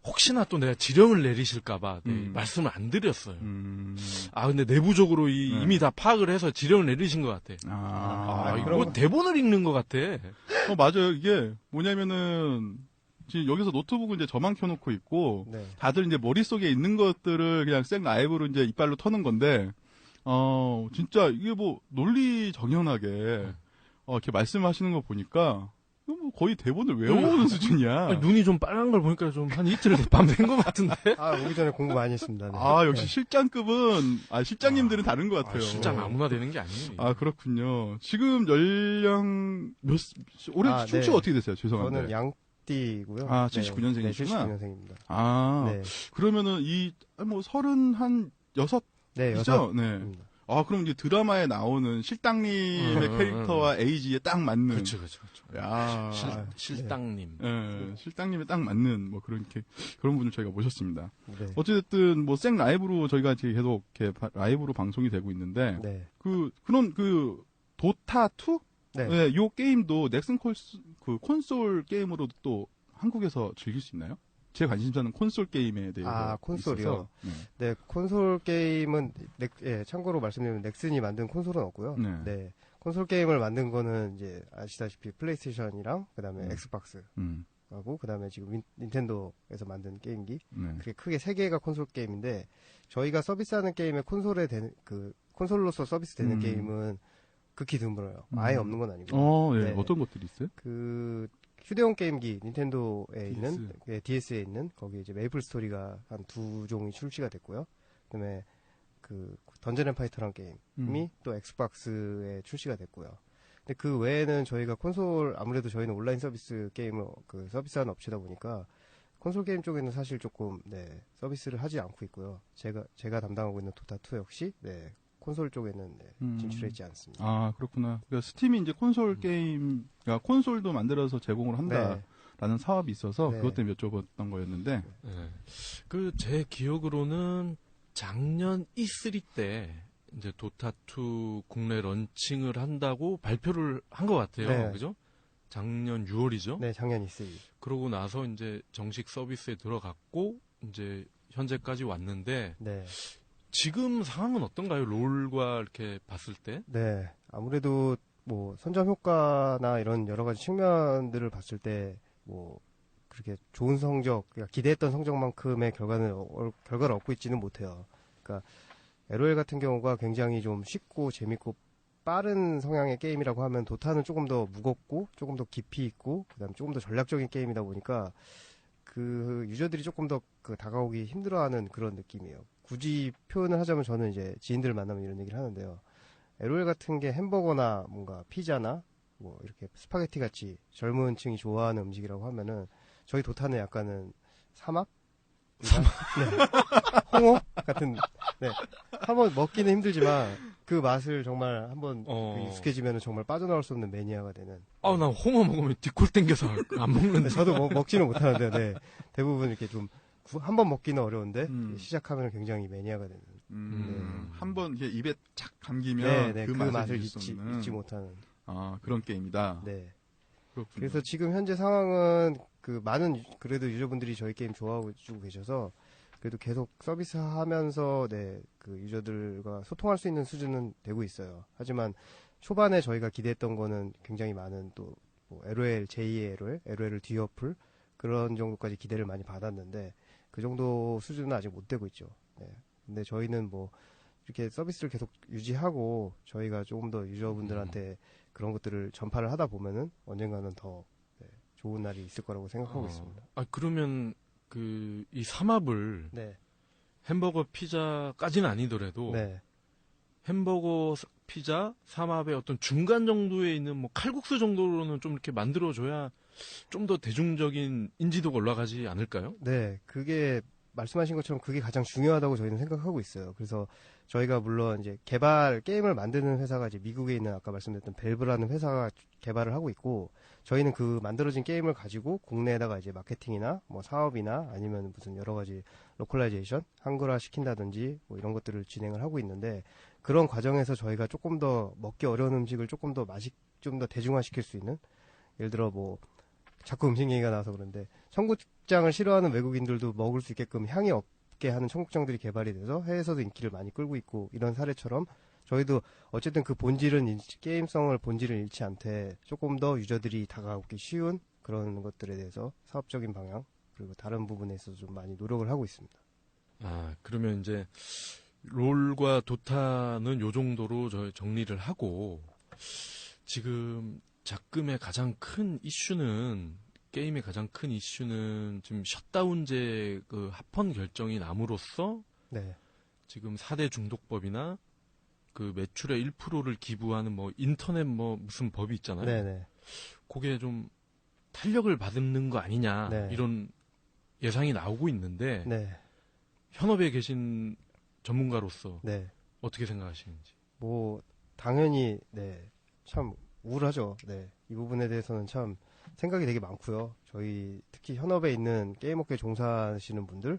혹시나 또 내가 지령을 내리실까봐 말씀을 안 드렸어요. 근데 내부적으로 이미 다 파악을 해서 지령을 내리신 것 같아. 이거 대본을 읽는 것 같아. 맞아요. 이게 뭐냐면은 지금 여기서 노트북을 이제 저만 켜놓고 있고 네. 다들 이제 머릿속에 있는 것들을 그냥 생 라이브로 이제 이빨로 터는 건데 진짜 이게 뭐 논리 정연하게 이렇게 말씀하시는 거 보니까 뭐 거의 대본을 외워오는 수준이야. 눈이 좀 빨간 걸 보니까 좀 한 이틀 밤샌 것 같은데. 오기 전에 공부 많이 했습니다. 네. 역시 실장급은 실장님들은 다른 것 같아요. 실장 아무나 되는 게 아니에요. 그렇군요. 지금 연령 올해 출처가 네. 어떻게 됐어요? 죄송한데. 저는 양띠고요. 79년생이시구나. 네, 79년생입니다. 네. 그러면은 뭐 36? 네, 이죠? 네. 그럼 이제 드라마에 나오는 실장님의 캐릭터와 에이지에 딱 맞는. 그렇죠. 야. 실장님. 네, 실장님에 딱 맞는 뭐 그런 분을 저희가 모셨습니다. 네. 어쨌든 뭐 생 라이브로 저희가 지금 계속 이렇게 라이브로 방송이 되고 있는데 네. 그런 도타 2? 네. 요 게임도 넥슨 콘솔 게임으로도 또 한국에서 즐길 수 있나요? 제 관심사는 콘솔 게임에 대해서. 콘솔이요? 네, 콘솔 게임은, 참고로 말씀드리면 넥슨이 만든 콘솔은 없고요. 네. 콘솔 게임을 만든 거는 이제 아시다시피 플레이스테이션이랑, 그 다음에 엑스박스. 하고, 그 다음에 지금 닌텐도에서 만든 게임기. 그게 크게 3개가 콘솔 게임인데, 저희가 서비스하는 게임에 콘솔로서 서비스되는 게임은 극히 드물어요. 아예 없는 건 아니고. 네. 어떤 것들이 있어요? 휴대용 게임기 닌텐도에 있는 DS에 있는 거기 이제 메이플 스토리가 한 2종이 출시가 됐고요. 그다음에 던전 앤 파이터라는 게임이 또 엑스박스에 출시가 됐고요. 근데 그 외에는 저희가 콘솔 아무래도 저희는 온라인 서비스 게임을 그 서비스하는 업체다 보니까 콘솔 게임 쪽에는 사실 조금 네, 서비스를 하지 않고 있고요. 제가 담당하고 있는 도타2 역시 네, 콘솔 쪽에는 네, 진출해 있지 않습니다. 아, 그렇구나. 그러니까 스팀이 이제 콘솔 게임, 그러니까 콘솔도 만들어서 제공을 한다라는 네. 사업이 있어서 네. 그것 때문에 여쭤봤던 거였는데. 네. 그 제 기억으로는 작년 E3 때 이제 도타2 국내 런칭을 한다고 발표를 한 것 같아요. 네. 그죠? 작년 6월이죠? 네, 작년 E3. 그러고 나서 이제 정식 서비스에 들어갔고, 이제 현재까지 왔는데, 네. 지금 상황은 어떤가요? 롤과 이렇게 봤을 때? 네. 아무래도 뭐 선점 효과나 이런 여러 가지 측면들을 봤을 때 뭐 그렇게 좋은 성적, 그러니까 기대했던 성적만큼의 결과를 얻고 있지는 못해요. 그러니까 LOL 같은 경우가 굉장히 좀 쉽고 재밌고 빠른 성향의 게임이라고 하면 도타는 조금 더 무겁고 조금 더 깊이 있고 그다음 조금 더 전략적인 게임이다 보니까 그 유저들이 조금 더 그 다가오기 힘들어하는 그런 느낌이에요. 굳이 표현을 하자면 저는 이제 지인들 만나면 이런 얘기를 하는데요. LOL 같은 게 햄버거나 뭔가 피자나 뭐 이렇게 스파게티 같이 젊은 층이 좋아하는 음식이라고 하면은 저희 도타는 약간은 삼합? 네. 홍어 같은 네. 한번 먹기는 힘들지만 그 맛을 정말 한번 익숙해지면 정말 빠져나올 수 없는 매니아가 되는. 나 홍어 먹으면 뒷골 땡겨서 안 먹는데. 네, 저도 먹지는 못하는데 네. 대부분 이렇게 좀 한번 먹기는 어려운데 시작하면 굉장히 매니아가 되는. 네. 한번 입에 착 감기면 네, 그 맛을 잊지 못하는. 아, 그런 게임이다. 네. 그렇군요. 그래서 지금 현재 상황은 그 많은 그래도 유저분들이 저희 게임 좋아하고 주고 계셔서 그래도 계속 서비스하면서 네, 그 유저들과 소통할 수 있는 수준은 되고 있어요. 하지만 초반에 저희가 기대했던 거는 굉장히 많은 또 뭐 LOL, 제2의 LOL을 뒤엎을 그런 정도까지 기대를 많이 받았는데 그 정도 수준은 아직 못 되고 있죠. 네. 근데 저희는 뭐 이렇게 서비스를 계속 유지하고 저희가 조금 더 유저분들한테 그런 것들을 전파를 하다 보면은 언젠가는 더 네, 좋은 날이 있을 거라고 생각하고 있습니다. 그러면 이 삼합을 네. 햄버거 피자까지는 아니더라도 네. 햄버거 피자 삼합의 어떤 중간 정도에 있는 뭐 칼국수 정도로는 좀 이렇게 만들어줘야 좀 더 대중적인 인지도가 올라가지 않을까요? 네, 그게 말씀하신 것처럼 그게 가장 중요하다고 저희는 생각하고 있어요. 그래서 저희가 물론 이제 게임을 만드는 회사가 이제 미국에 있는 아까 말씀드렸던 벨브라는 회사가 개발을 하고 있고 저희는 그 만들어진 게임을 가지고 국내에다가 이제 마케팅이나 뭐 사업이나 아니면 무슨 여러 가지 로컬라이제이션, 한글화 시킨다든지 뭐 이런 것들을 진행을 하고 있는데 그런 과정에서 저희가 조금 더 먹기 어려운 음식을 조금 더 좀 더 대중화시킬 수 있는 예를 들어 뭐 자꾸 음식 얘기가 나와서 그런데 청국장을 싫어하는 외국인들도 먹을 수 있게끔 향이 없게 하는 청국장들이 개발이 돼서 해외에서도 인기를 많이 끌고 있고 이런 사례처럼 저희도 어쨌든 그 게임성을 본질을 잃지 않되 조금 더 유저들이 다가오기 쉬운 그런 것들에 대해서 사업적인 방향 그리고 다른 부분에 있어서 좀 많이 노력을 하고 있습니다. 그러면 이제 롤과 도타는 요 정도로 정리를 하고 지금 작금의 가장 큰 이슈는 게임의 가장 큰 이슈는 지금 셧다운제 그 합헌 결정이 남으로써 네. 지금 4대 중독법이나 그 매출의 1%를 기부하는 뭐 인터넷 뭐 무슨 법이 있잖아요. 네네. 그게 좀 탄력을 받는 거 아니냐 네. 이런 예상이 나오고 있는데 네. 현업에 계신 전문가로서 네. 어떻게 생각하시는지? 뭐 당연히 네. 참 우울하죠. 네. 이 부분에 대해서는 참 생각이 되게 많고요. 저희 특히 현업에 있는 게임업계 종사하시는 분들이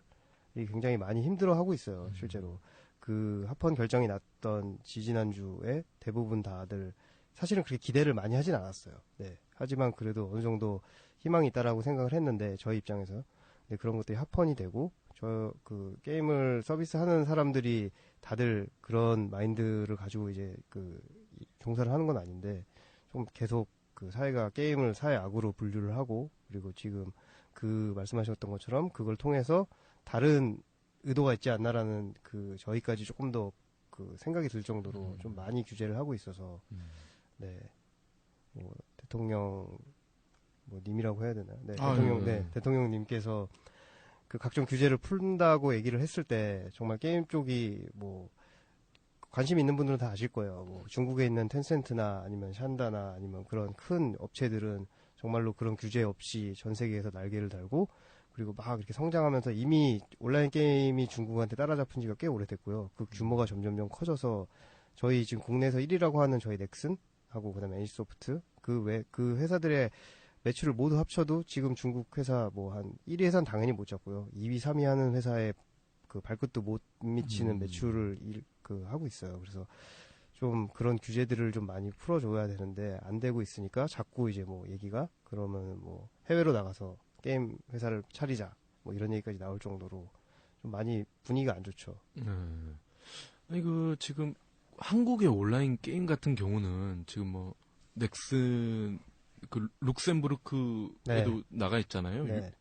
굉장히 많이 힘들어하고 있어요. 실제로. 그 합헌 결정이 났던 지지난주에 대부분 다들 사실은 그렇게 기대를 많이 하진 않았어요. 네. 하지만 그래도 어느 정도 희망이 있다라고 생각을 했는데 저희 입장에서 네, 그런 것들이 합헌이 되고 그 게임을 서비스하는 사람들이 다들 그런 마인드를 가지고 이제 종사를 하는 건 아닌데 좀 계속 그 사회가 게임을 사회 악으로 분류를 하고 그리고 지금 그 말씀하셨던 것처럼 그걸 통해서 다른 의도가 있지 않나라는 저희까지 조금 더 생각이 들 정도로 좀 많이 규제를 하고 있어서 네. 뭐 대통령 뭐 님이라고 해야 되나? 네. 대통령님께서 그 각종 규제를 푼다고 얘기를 했을 때 정말 게임 쪽이 뭐 관심 있는 분들은 다 아실 거예요. 뭐 중국에 있는 텐센트나 아니면 샨다나 아니면 그런 큰 업체들은 정말로 그런 규제 없이 전 세계에서 날개를 달고 그리고 막 이렇게 성장하면서 이미 온라인 게임이 중국한테 따라잡힌 지가 꽤 오래됐고요. 그 규모가 점점점 커져서 저희 지금 국내에서 1위라고 하는 저희 넥슨하고 그다음에 NC소프트 그 회사들의 매출을 모두 합쳐도 지금 중국 회사 뭐 한 1위 회사는 당연히 못 잡고요. 2위, 3위 하는 회사의 그 발끝도 못 미치는 매출을 하고 있어요. 그래서 좀 그런 규제들을 좀 많이 풀어줘야 되는데 안 되고 있으니까 자꾸 이제 뭐 얘기가 그러면 뭐 해외로 나가서 게임 회사를 차리자 뭐 이런 얘기까지 나올 정도로 좀 많이 분위기가 안 좋죠. 아니 지금 한국의 온라인 게임 같은 경우는 지금 뭐 넥슨 그 룩셈부르크에도 네. 나가 있잖아요. 네.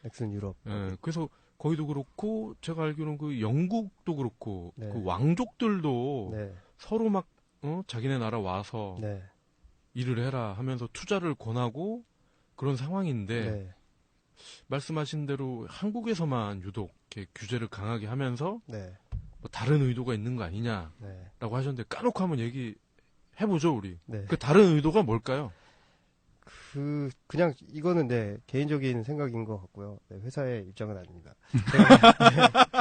넥슨 유럽. 네. 그래서 거기도 그렇고 제가 알기로는 그 영국도 그렇고 네. 그 왕족들도 네. 서로 막 자기네 나라 와서 네. 일을 해라 하면서 투자를 권하고 그런 상황인데 네. 말씀하신 대로 한국에서만 유독 이렇게 규제를 강하게 하면서 네. 뭐 다른 의도가 있는 거 아니냐라고 네. 하셨는데 까놓고 한번 얘기해보죠 우리. 네. 그 다른 의도가 뭘까요? 그냥 이거는 네 개인적인 생각인 것 같고요. 네, 회사의 입장은 아닙니다.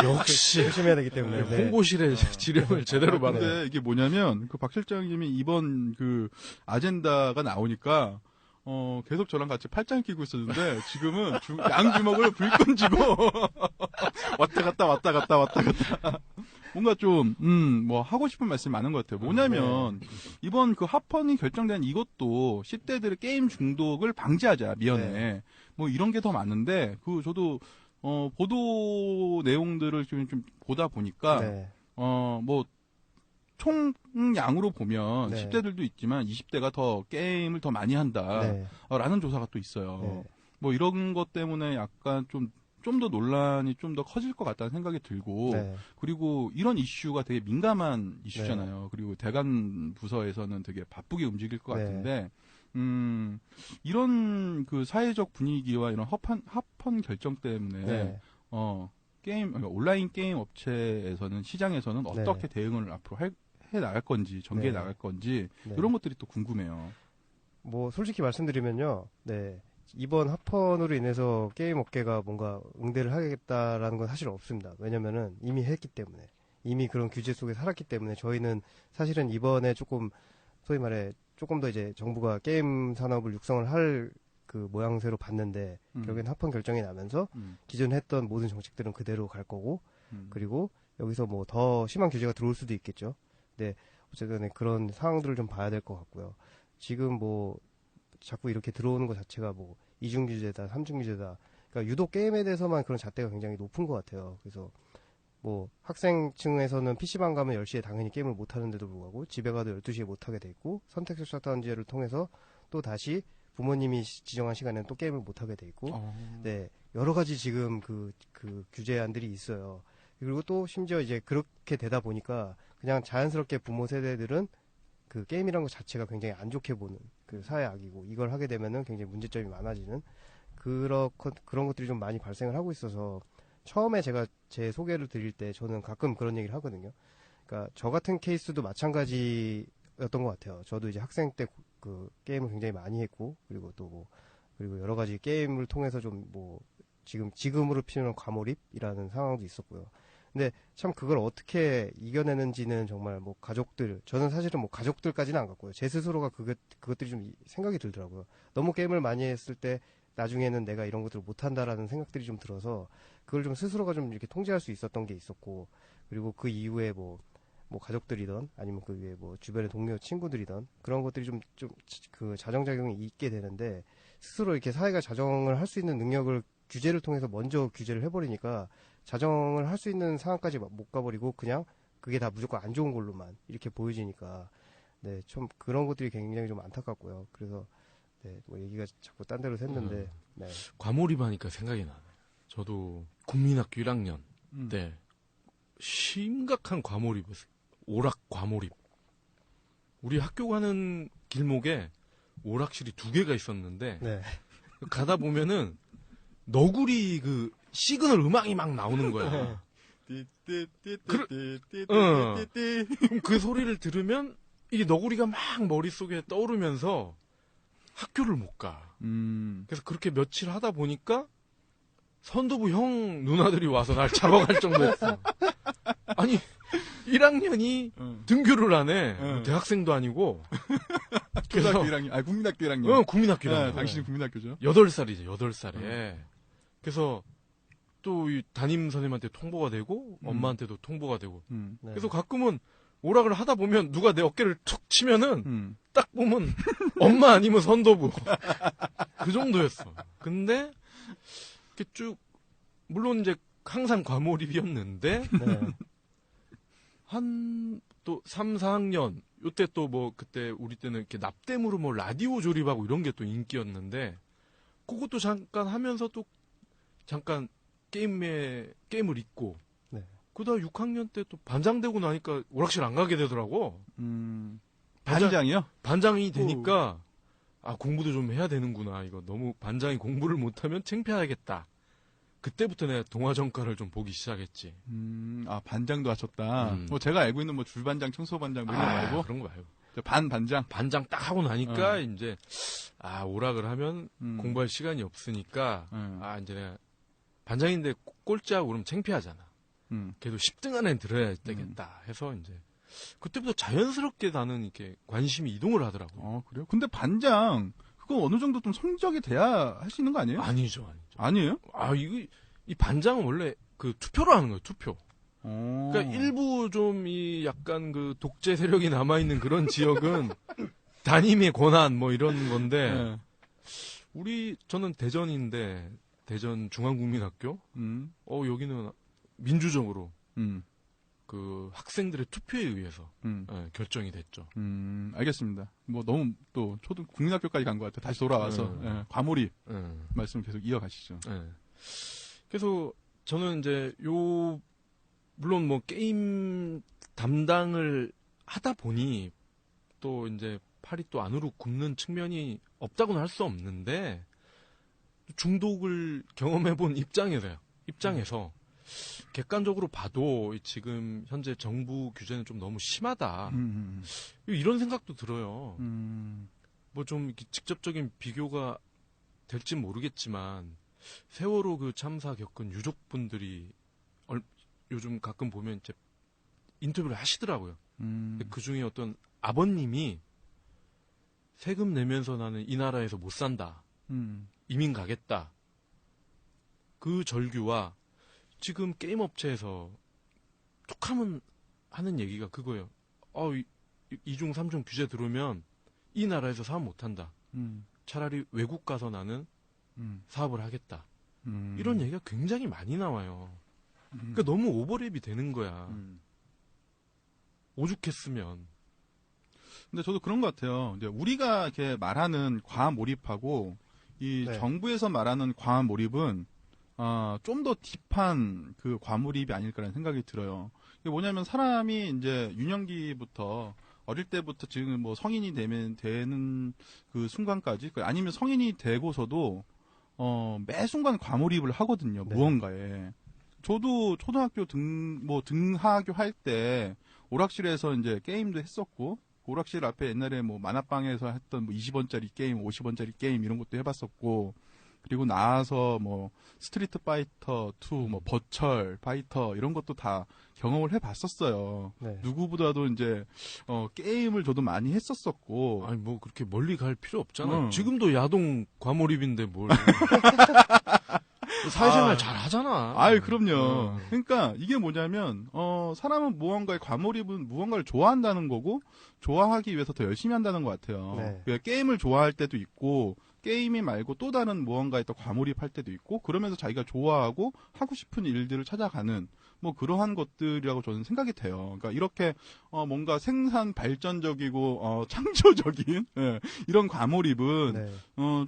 역시 열심히 해야 되기 때문에 네. 홍보실의 지령을 제대로 받아요. 근데 이게 뭐냐면 그 박 실장님이 이번 그 아젠다가 나오니까 계속 저랑 같이 팔짱 끼고 있었는데 지금은 양주먹을 불끈 쥐고 왔다 갔다 뭔가 좀 뭐 하고 싶은 말씀이 많은 것 같아요. 뭐냐면 이번 그 합헌이 결정된 이것도 10대들의 게임 중독을 방지하자 미연에 뭐 이런 게 더 많은데 저도 보도 내용들을 좀 보다 보니까 뭐 총량으로 보면 10대들도 있지만 20대가 더 게임을 더 많이 한다라는 조사가 또 있어요. 뭐 이런 것 때문에 약간 좀 더 논란이 좀 더 커질 것 같다는 생각이 들고 그리고 이런 이슈가 되게 민감한 이슈잖아요. 그리고 대관 부서에서는 되게 바쁘게 움직일 것 같은데 이런 그 사회적 분위기와 이런 합헌 결정 때문에 온라인 게임 업체에서는 시장에서는 어떻게 대응을 앞으로 해 나갈 건지 전개해 나갈 건지 이런 것들이 또 궁금해요. 뭐 솔직히 말씀드리면요. 이번 합헌으로 인해서 게임 업계가 뭔가 응대를 하겠다라는 건 사실 없습니다. 왜냐면은 이미 했기 때문에 이미 그런 규제 속에 살았기 때문에 저희는 사실은 이번에 조금 소위 말해 조금 더 이제 정부가 게임 산업을 육성을 할 그 모양새로 봤는데 결국엔 합헌 결정이 나면서 기존에 했던 모든 정책들은 그대로 갈 거고 그리고 여기서 뭐 더 심한 규제가 들어올 수도 있겠죠. 근데 어쨌든 그런 상황들을 좀 봐야 될 것 같고요. 지금 뭐 자꾸 이렇게 들어오는 것 자체가 뭐 이중 규제다, 삼중 규제다. 그러니까 유독 게임에 대해서만 그런 잣대가 굉장히 높은 것 같아요. 그래서 뭐 학생층에서는 PC방 가면 10시에 당연히 게임을 못 하는데도 불구하고 집에 가도 12시에 못 하게 돼 있고 선택적 셧다운제를 통해서 또 다시 부모님이 지정한 시간에는 또 게임을 못 하게 돼 있고 여러 가지 지금 그 규제안들이 있어요. 그리고 또 심지어 이제 그렇게 되다 보니까 그냥 자연스럽게 부모 세대들은 그 게임이라는 것 자체가 굉장히 안 좋게 보는 그 사회 악이고 이걸 하게 되면은 굉장히 문제점이 많아지는 그런 것들이 좀 많이 발생을 하고 있어서 처음에 제가 제 소개를 드릴 때 저는 가끔 그런 얘기를 하거든요. 그러니까 저 같은 케이스도 마찬가지였던 것 같아요. 저도 이제 학생 때 그 게임을 굉장히 많이 했고 그리고 또 뭐 그리고 여러 가지 게임을 통해서 좀 뭐 지금으로 표현한 과몰입이라는 상황도 있었고요. 근데 참 그걸 어떻게 이겨내는지는 정말 뭐 저는 사실은 뭐 가족들까지는 안 갔고요. 제 스스로가 그것들이 좀 생각이 들더라고요. 너무 게임을 많이 했을 때 나중에는 내가 이런 것들을 못한다라는 생각들이 좀 들어서 그걸 좀 스스로가 좀 이렇게 통제할 수 있었던 게 있었고 그리고 그 이후에 뭐 가족들이던 아니면 그 위에 뭐 주변의 동료 친구들이던 그런 것들이 좀 그 자정작용이 있게 되는데 스스로 이렇게 사회가 자정을 할 수 있는 능력을 규제를 통해서 먼저 규제를 해버리니까 자정을 할 수 있는 상황까지 못 가버리고 그냥 그게 다 무조건 안 좋은 걸로만 이렇게 보여지니까 좀 그런 것들이 굉장히 좀 안타깝고요. 그래서 뭐 얘기가 자꾸 딴 데로 샜는데 과몰입하니까 생각이 나네. 저도 국민학교 1학년 때 심각한 과몰입이었어요. 오락 과몰입. 우리 학교 가는 길목에 오락실이 2개가 있었는데 가다 보면은 너구리 그 시그널 음악이 막 나오는 거야. 그 소리를 들으면 이게 너구리가 막 머릿속에 떠오르면서 학교를 못 가. 그래서 그렇게 며칠 하다 보니까 선도부 형 누나들이 와서 날 잡아갈 정도였어. 아니 1학년이 등교를 안 해. 뭐 대학생도 아니고. 초등학교 1학년. 국민학교 1학년. 국민학교 1학년. 네, 당신이 국민학교죠. 8살이죠. 8살에. 그래서 또 이 담임 선생님한테 통보가 되고 엄마한테도 통보가 되고. 네. 그래서 가끔은 오락을 하다 보면 누가 내 어깨를 툭 치면은 딱 보면 엄마 아니면 선도부. 그 정도였어. 근데 이렇게 쭉 물론 이제 항상 과몰입이었는데 네. 한 또 3, 4학년 요때 또 뭐 그때 우리 때는 이렇게 납땜으로 뭐 라디오 조립하고 이런 게 또 인기였는데 그것도 잠깐 하면서 또 잠깐 게임을 잊고 네. 그다음 6학년 때 또 반장 되고 나니까 오락실 안 가게 되더라고. 반장이요? 반장이 되니까 아 공부도 좀 해야 되는구나. 이거 너무 반장이 공부를 못하면 창피하겠다. 그때부터 내가 동화전가를 좀 보기 시작했지. 반장도 하셨다. 뭐 제가 알고 있는 뭐 줄반장, 청소반장 뭐 이런 거 말고 그런 거 말고 반반장. 반장 딱 하고 나니까 이제 오락을 하면 공부할 시간이 없으니까 이제 내가 반장인데 꼴찌하고 그러면 창피하잖아. 그래도 10등 안에 들어야 되겠다 해서 이제 그때부터 자연스럽게 나는 이렇게 관심이 이동을 하더라고요. 그래요? 근데 반장 그거 어느 정도 좀 성적이 돼야 할 수 있는 거 아니에요? 아니죠. 아니에요? 이 반장은 원래 그 투표로 하는 거예요, 투표. 그러니까 일부 좀 이 약간 그 독재 세력이 남아있는 그런 지역은 담임의 권한 뭐 이런 건데, 저는 대전인데, 대전 중앙국민학교? 여기는 민주적으로, 그 학생들의 투표에 의해서 결정이 됐죠. 알겠습니다. 뭐 너무 또 국민학교까지 간 것 같아요. 다시 돌아와서 과몰입 말씀을 계속 이어가시죠. 그래서 저는 이제 물론 뭐 게임 담당을 하다 보니 또 이제 팔이 또 안으로 굽는 측면이 없다고는 할 수 없는데 중독을 경험해본 입장에서 객관적으로 봐도 지금 현재 정부 규제는 좀 너무 심하다. 이런 생각도 들어요. 뭐 좀 이렇게 직접적인 비교가 될진 모르겠지만 세월호 그 참사 겪은 유족분들이 요즘 가끔 보면 이제 인터뷰를 하시더라고요. 그 중에 어떤 아버님이 세금 내면서 나는 이 나라에서 못 산다. 이민 가겠다. 그 절규와 지금 게임 업체에서 툭하면 하는 얘기가 그거예요. 이중 삼중 규제 들어오면 이 나라에서 사업 못한다. 차라리 외국 가서 나는 사업을 하겠다. 이런 얘기가 굉장히 많이 나와요. 그러니까 너무 오버랩이 되는 거야. 오죽했으면. 근데 저도 그런 것 같아요. 이제 우리가 이렇게 말하는 과몰입하고 이 정부에서 말하는 과몰입은 좀 더 딥한 그 과몰입이 아닐까라는 생각이 들어요. 이게 뭐냐면 사람이 이제 유년기부터 어릴 때부터 지금 뭐 성인이 되는 그 순간까지 아니면 성인이 되고서도 매 순간 과몰입을 하거든요. 네. 무언가에. 저도 초등학교 등하교 할 때 오락실에서 이제 게임도 했었고 오락실 앞에 옛날에 뭐 만화방에서 했던 뭐 20원짜리 게임, 50원짜리 게임 이런 것도 해봤었고 그리고 나와서 뭐 스트리트 파이터 2, 뭐 버철 파이터 이런 것도 다 경험을 해봤었어요. 네. 누구보다도 이제 게임을 저도 많이 했었었고. 아니 뭐 그렇게 멀리 갈 필요 없잖아. 지금도 야동 과몰입인데 뭘. 사회생활 잘 하잖아. 그럼요. 그러니까 이게 뭐냐면 사람은 과몰입은 무언가를 좋아한다는 거고 좋아하기 위해서 더 열심히 한다는 것 같아요. 네. 그러니까 게임을 좋아할 때도 있고 게임이 말고 또 다른 무언가에 또 과몰입할 때도 있고 그러면서 자기가 좋아하고 하고 싶은 일들을 찾아가는 뭐 그러한 것들이라고 저는 생각이 돼요. 그러니까 이렇게 뭔가 생산 발전적이고 창조적인 이런 과몰입은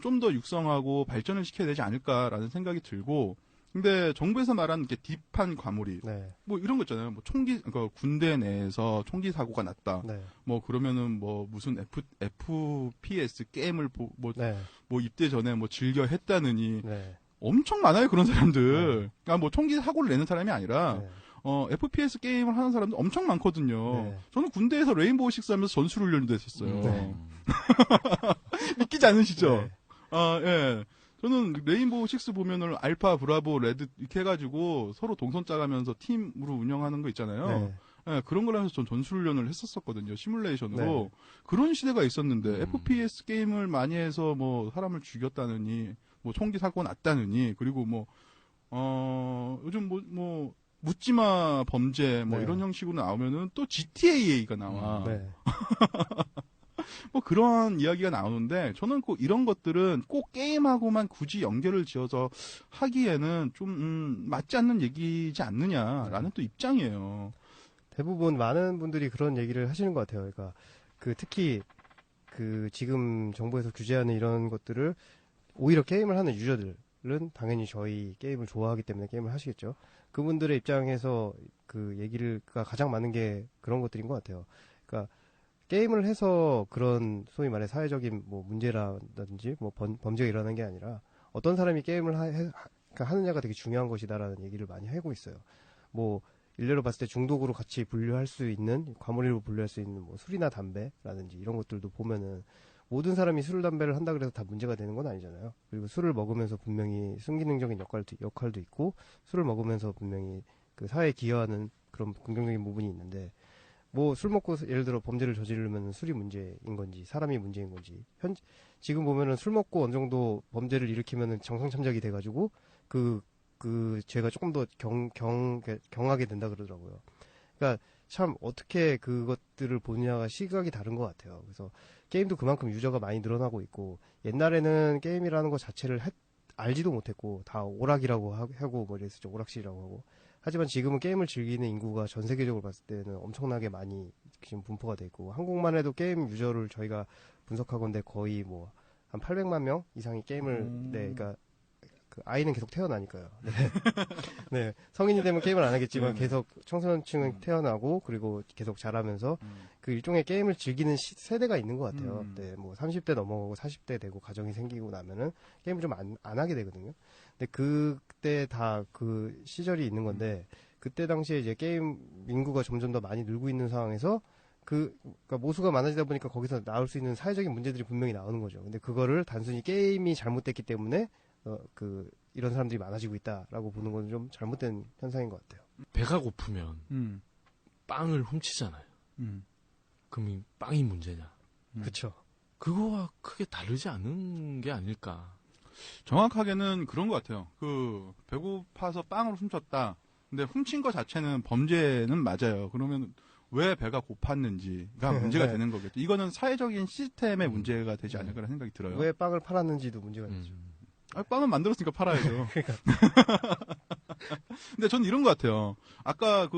좀 더 육성하고 발전을 시켜야 되지 않을까라는 생각이 들고 근데 정부에서 말하는 게 딥한 과몰입 뭐 이런 거 있잖아요. 뭐 그러니까 군대 내에서 총기 사고가 났다. 뭐 그러면은 뭐 무슨 FPS 게임을 뭐 입대 전에 뭐 즐겨 했다느니 엄청 많아요 그런 사람들. 그러니까 뭐 총기 사고를 내는 사람이 아니라 FPS 게임을 하는 사람들 엄청 많거든요. 네. 저는 군대에서 레인보우 식스 하면서 전술 훈련도 했었어요. 믿기지 않으시죠? 네. 예. 저는 레인보우 식스 보면은 알파, 브라보, 레드 이렇게 해가지고 서로 동선 짜가면서 팀으로 운영하는 거 있잖아요. 네. 예, 그런 걸 하면서 전 전술훈련을 했었거든요. 시뮬레이션으로. 네. 그런 시대가 있었는데, FPS 게임을 많이 해서 뭐, 사람을 죽였다느니, 뭐, 총기 사고 났다느니, 그리고 뭐, 요즘 묻지마 범죄, 뭐, 네. 이런 형식으로 나오면은 또 GTA가 나와. 네. 뭐, 그런 이야기가 나오는데, 저는 꼭 이런 것들은 꼭 게임하고만 굳이 연결을 지어서 하기에는 좀, 맞지 않는 얘기지 않느냐라는 또 입장이에요. 대부분 많은 분들이 그런 얘기를 하시는 것 같아요. 그러니까 특히 지금 정부에서 규제하는 이런 것들을 오히려 게임을 하는 유저들은 당연히 저희 게임을 좋아하기 때문에 게임을 하시겠죠. 그분들의 입장에서 그 얘기가 가장 많은 게 그런 것들인 것 같아요. 그러니까 게임을 해서 그런 소위 말해 사회적인 뭐 문제라든지 뭐 범죄가 일어나는 게 아니라 어떤 사람이 게임을 하느냐가 되게 중요한 것이다라는 얘기를 많이 하고 있어요. 뭐 일례로 봤을 때 중독으로 같이 분류할 수 있는, 과몰입으로 분류할 수 있는 뭐 술이나 담배라든지 이런 것들도 보면은 모든 사람이 술, 담배를 한다 그래서 다 문제가 되는 건 아니잖아요. 그리고 술을 먹으면서 분명히 순기능적인 역할도 있고, 술을 먹으면서 분명히 그 사회에 기여하는 그런 긍정적인 부분이 있는데, 뭐 술 먹고 예를 들어 범죄를 저지르면 술이 문제인 건지, 사람이 문제인 건지, 지금 보면은 술 먹고 어느 정도 범죄를 일으키면은 정상참작이 돼가지고, 그 죄가 조금 더 경하게 된다 그러더라고요. 그러니까 참 어떻게 그것들을 보느냐가 시각이 다른 것 같아요. 그래서 게임도 그만큼 유저가 많이 늘어나고 있고, 옛날에는 게임이라는 것 자체를 알지도 못했고 다 오락이라고 하고 뭐 이랬었죠. 오락실이라고 하고. 하지만 지금은 게임을 즐기는 인구가 전 세계적으로 봤을 때는 엄청나게 많이 지금 분포가 돼 있고, 한국만 해도 게임 유저를 저희가 분석하건대 거의 뭐 한 800만 명 이상이 게임을 그러니까 그 아이는 계속 태어나니까요. 네. 네. 성인이 되면 게임을 안 하겠지만 계속 청소년층은 태어나고 그리고 계속 자라면서 그 일종의 게임을 즐기는 세대가 있는 것 같아요. 네. 뭐 30대 넘어가고 40대 되고 가정이 생기고 나면은 게임을 좀 안 하게 되거든요. 근데 그때 다 그 시절이 있는 건데 그때 당시에 이제 게임 인구가 점점 더 많이 늘고 있는 상황에서 그러니까 모수가 많아지다 보니까 거기서 나올 수 있는 사회적인 문제들이 분명히 나오는 거죠. 근데 그거를 단순히 게임이 잘못됐기 때문에 이런 사람들이 많아지고 있다라고 보는 건 좀 잘못된 현상인 것 같아요. 배가 고프면 빵을 훔치잖아요. 그럼 빵이 문제냐? 그렇죠. 그거와 크게 다르지 않은 게 아닐까. 정확하게는 그런 것 같아요. 배고파서 빵을 훔쳤다. 근데 훔친 것 자체는 범죄는 맞아요. 그러면 왜 배가 고팠는지가 문제가 되는 거겠죠. 이거는 사회적인 시스템의 문제가 되지 않을까라는 생각이 들어요. 왜 빵을 팔았는지도 문제가 되죠. 빵은 만들었으니까 팔아야죠. 근데 저는 이런 것 같아요. 아까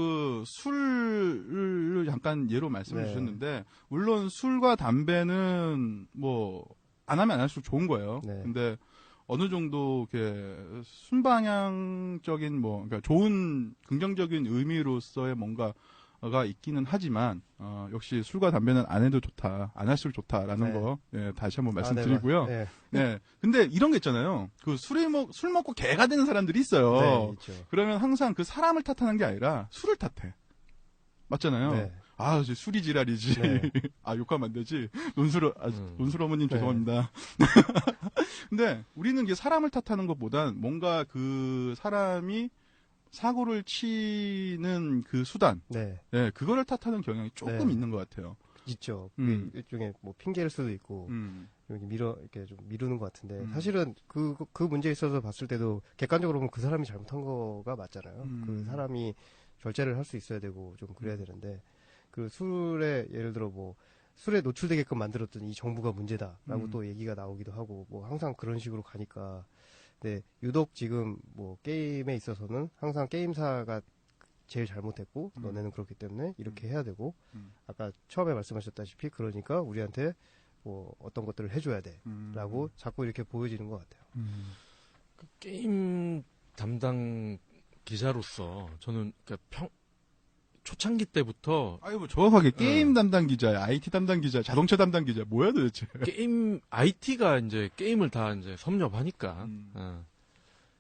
술을 잠깐 예로 말씀해 주셨는데, 물론 술과 담배는 안 하면 안 할수록 좋은 거예요. 네. 근데 어느 정도 이렇게 순방향적인 그러니까 좋은 긍정적인 의미로서의 뭔가가 있기는 하지만 역시 술과 담배는 안 해도 좋다, 안 할수록 좋다라는 거 다시 한번 말씀드리고요. 네. 근데 이런 게 있잖아요. 술 먹고 개가 되는 사람들이 있어요. 네, 있죠. 그러면 항상 그 사람을 탓하는 게 아니라 술을 탓해. 맞잖아요. 네. 이제 술이 지랄이지. 네. 욕하면 안 되지. 논술 어머님 죄송합니다. 근데 우리는 이게 사람을 탓하는 것보단 뭔가 그 사람이 사고를 치는 그 수단. 네. 그거를 탓하는 경향이 조금 있는 것 같아요. 있죠. 일종의 핑계일 수도 있고, 이렇게 좀 미루는 것 같은데, 사실은 그 문제에 있어서 봤을 때도 객관적으로 보면 그 사람이 잘못한 거가 맞잖아요. 그 사람이 절제를 할 수 있어야 되고, 좀 그래야 되는데, 그 술에, 예를 들어 술에 노출되게끔 만들었던 이 정부가 문제다라고 또 얘기가 나오기도 하고, 항상 그런 식으로 가니까, 네, 유독 지금 게임에 있어서는 항상 게임사가 제일 잘못했고 너네는 그렇기 때문에 이렇게 해야 되고 아까 처음에 말씀하셨다시피 그러니까 우리한테 어떤 것들을 해줘야 돼라고 자꾸 이렇게 보여지는 것 같아요. 그 게임 담당 기자로서 저는 초창기 때부터 정확하게 게임 담당 기자, IT 담당 기자, 자동차 담당 기자 뭐야 도대체? 게임 IT가 이제 게임을 다 이제 섭렵하니까.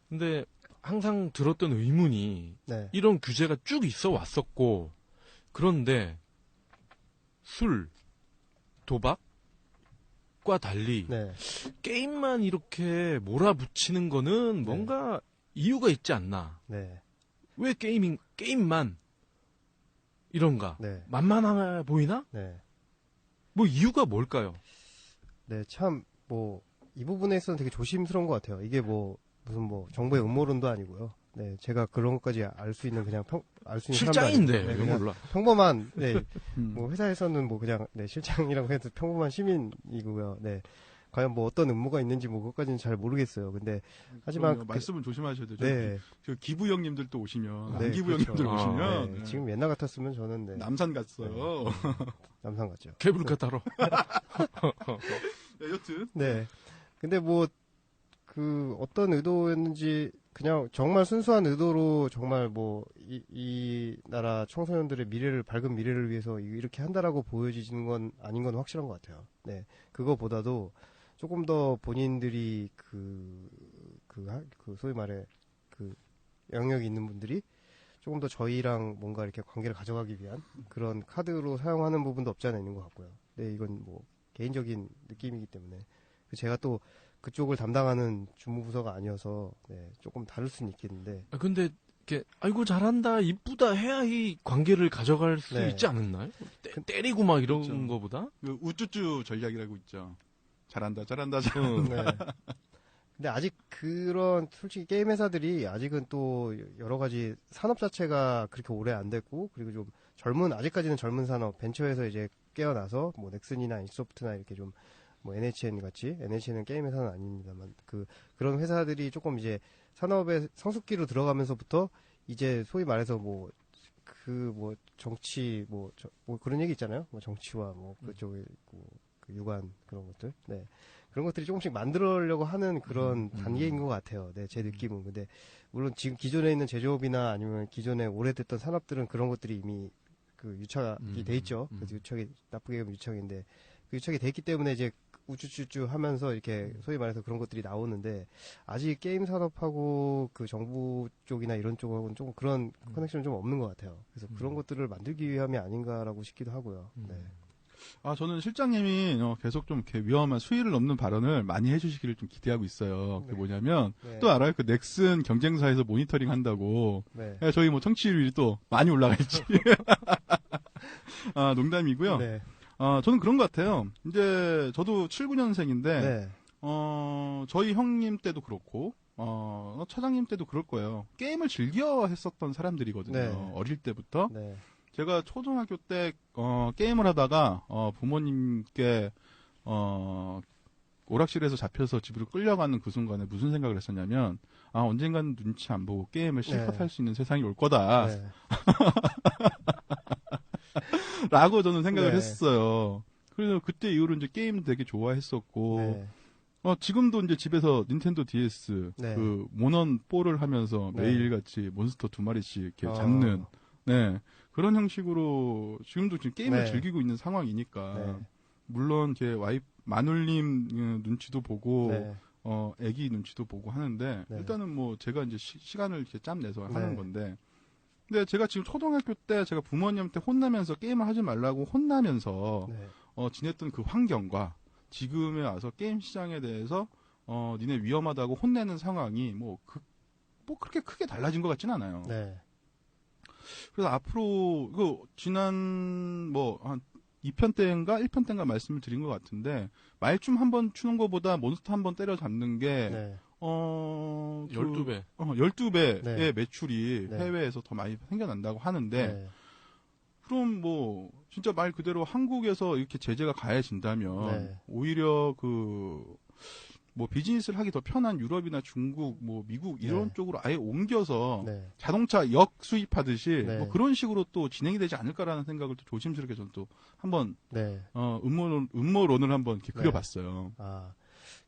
근데 항상 들었던 의문이 네. 이런 규제가 쭉 있어 왔었고 그런데 술, 도박과 달리 네. 게임만 이렇게 몰아붙이는 거는 뭔가 이유가 있지 않나. 네. 왜 게임만 이런가? 네. 만만해 보이나? 네. 뭐 이유가 뭘까요? 네, 참, 이 부분에 있어서는 되게 조심스러운 것 같아요. 이게 무슨 정부의 음모론도 아니고요. 네, 제가 그런 것까지 알 수 있는 알 수 있는 실장인데, 사람도 왜 몰라. 평범한, 네, 회사에서는 그냥, 네, 실장이라고 해도 평범한 시민이고요. 네. 과연 어떤 음모가 있는지 그것까지는 잘 모르겠어요. 근데, 하지만. 말씀은 조심하셔야 되죠. 네. 기부 형님들도 오시면, 네, 남기부 그렇죠. 형님들 오시면. 네. 지금 옛날 같았으면 저는, 네. 남산 갔어요. 네. 남산 갔죠. 케이블카 타러. 네, 여튼. 네. 근데 어떤 의도였는지, 그냥 정말 순수한 의도로 정말 이 나라 청소년들의 밝은 미래를 위해서 이렇게 한다라고 보여지는 건 아닌 건 확실한 것 같아요. 네. 그거보다도 조금 더 본인들이 소위 말해 영역이 있는 분들이 조금 더 저희랑 뭔가 이렇게 관계를 가져가기 위한 그런 카드로 사용하는 부분도 없지 않아 있는 것 같고요. 네, 이건 개인적인 느낌이기 때문에 제가 또 그쪽을 담당하는 주무부서가 아니어서 네, 조금 다를 수는 있겠는데. 근데 이렇게 아이고 잘한다 이쁘다 해야 이 관계를 가져갈 수 네. 있지 않았나요? 때리고 막 이런 그렇죠. 거보다. 우쭈쭈 전략이라고 있죠. 잘한다. 네. 근데 아직 솔직히 게임 회사들이 아직은 또 여러 가지 산업 자체가 그렇게 오래 안 됐고, 그리고 좀 아직까지는 젊은 산업, 벤처에서 이제 깨어나서, 넥슨이나 인소프트나 이렇게 좀, NHN 같이, NHN은 게임 회사는 아닙니다만, 그런 회사들이 조금 이제 산업의 성숙기로 들어가면서부터, 이제 소위 말해서 정치, 그런 얘기 있잖아요. 정치와 그쪽의, 유관, 그런 것들. 네. 그런 것들이 조금씩 만들려고 하는 그런 단계인 것 같아요. 네, 제 느낌은. 근데, 물론 지금 기존에 있는 제조업이나 아니면 기존에 오래됐던 산업들은 그런 것들이 이미 유착이 돼 있죠. 그래서 나쁘게 보면 유착인데, 유착이 돼 있기 때문에 이제 우쭈쭈쭈 하면서 이렇게 소위 말해서 그런 것들이 나오는데, 아직 게임 산업하고 정부 쪽이나 이런 쪽하고는 조금 그런 커넥션이 좀 없는 것 같아요. 그래서 그런 것들을 만들기 위함이 아닌가라고 싶기도 하고요. 네. 저는 실장님이 계속 좀 이렇게 위험한 수위를 넘는 발언을 많이 해주시기를 좀 기대하고 있어요. 그게 뭐냐면, 또 알아요? 넥슨 경쟁사에서 모니터링 한다고. 네. 저희 청취율이 또 많이 올라가 있지. 농담이고요. 네. 저는 그런 것 같아요. 이제, 저도 79년생인데, 네. 저희 형님 때도 그렇고, 차장님 때도 그럴 거예요. 게임을 즐겨 했었던 사람들이거든요. 네. 어릴 때부터. 네. 제가 초등학교 때, 게임을 하다가, 부모님께, 오락실에서 잡혀서 집으로 끌려가는 그 순간에 무슨 생각을 했었냐면, 언젠가는 눈치 안 보고 게임을 실컷 네. 할 수 있는 세상이 올 거다. 네. 라고 저는 생각을 네. 했어요. 그래서 그때 이후로 이제 게임 되게 좋아했었고, 네. 지금도 이제 집에서 닌텐도 DS, 네. 모넌 4를 하면서 네. 매일같이 몬스터 2마리씩 이렇게 잡는, 네. 그런 형식으로 지금도 지금 게임을 네. 즐기고 있는 상황이니까, 네. 물론 제 마눌님 눈치도 보고, 네. 애기 눈치도 보고 하는데, 네. 일단은 제가 이제 시간을 이렇게 짬 내서 하는 네. 건데, 근데 제가 지금 초등학교 때 제가 부모님한테 혼나면서 게임을 하지 말라고 혼나면서, 네. 지냈던 그 환경과 지금에 와서 게임 시장에 대해서, 니네 위험하다고 혼내는 상황이 그렇게 크게 달라진 것 같진 않아요. 네. 그래서 앞으로, 지난, 한 2편 때인가 1편 때인가 말씀을 드린 것 같은데, 말춤 한번 추는 것보다 몬스터 한번 때려잡는 게, 네. 12배. 12배의 네. 매출이 네. 해외에서 더 많이 생겨난다고 하는데, 네. 그럼 진짜 말 그대로 한국에서 이렇게 제재가 가해진다면, 네. 오히려 비즈니스를 하기 더 편한 유럽이나 중국, 미국 이런 네. 쪽으로 아예 옮겨서 네. 자동차 역수입하듯이 네. 그런 식으로 또 진행이 되지 않을까라는 생각을 또 조심스럽게 저는 또 한번 네. 음모론을 한번 이렇게 네. 그려봤어요.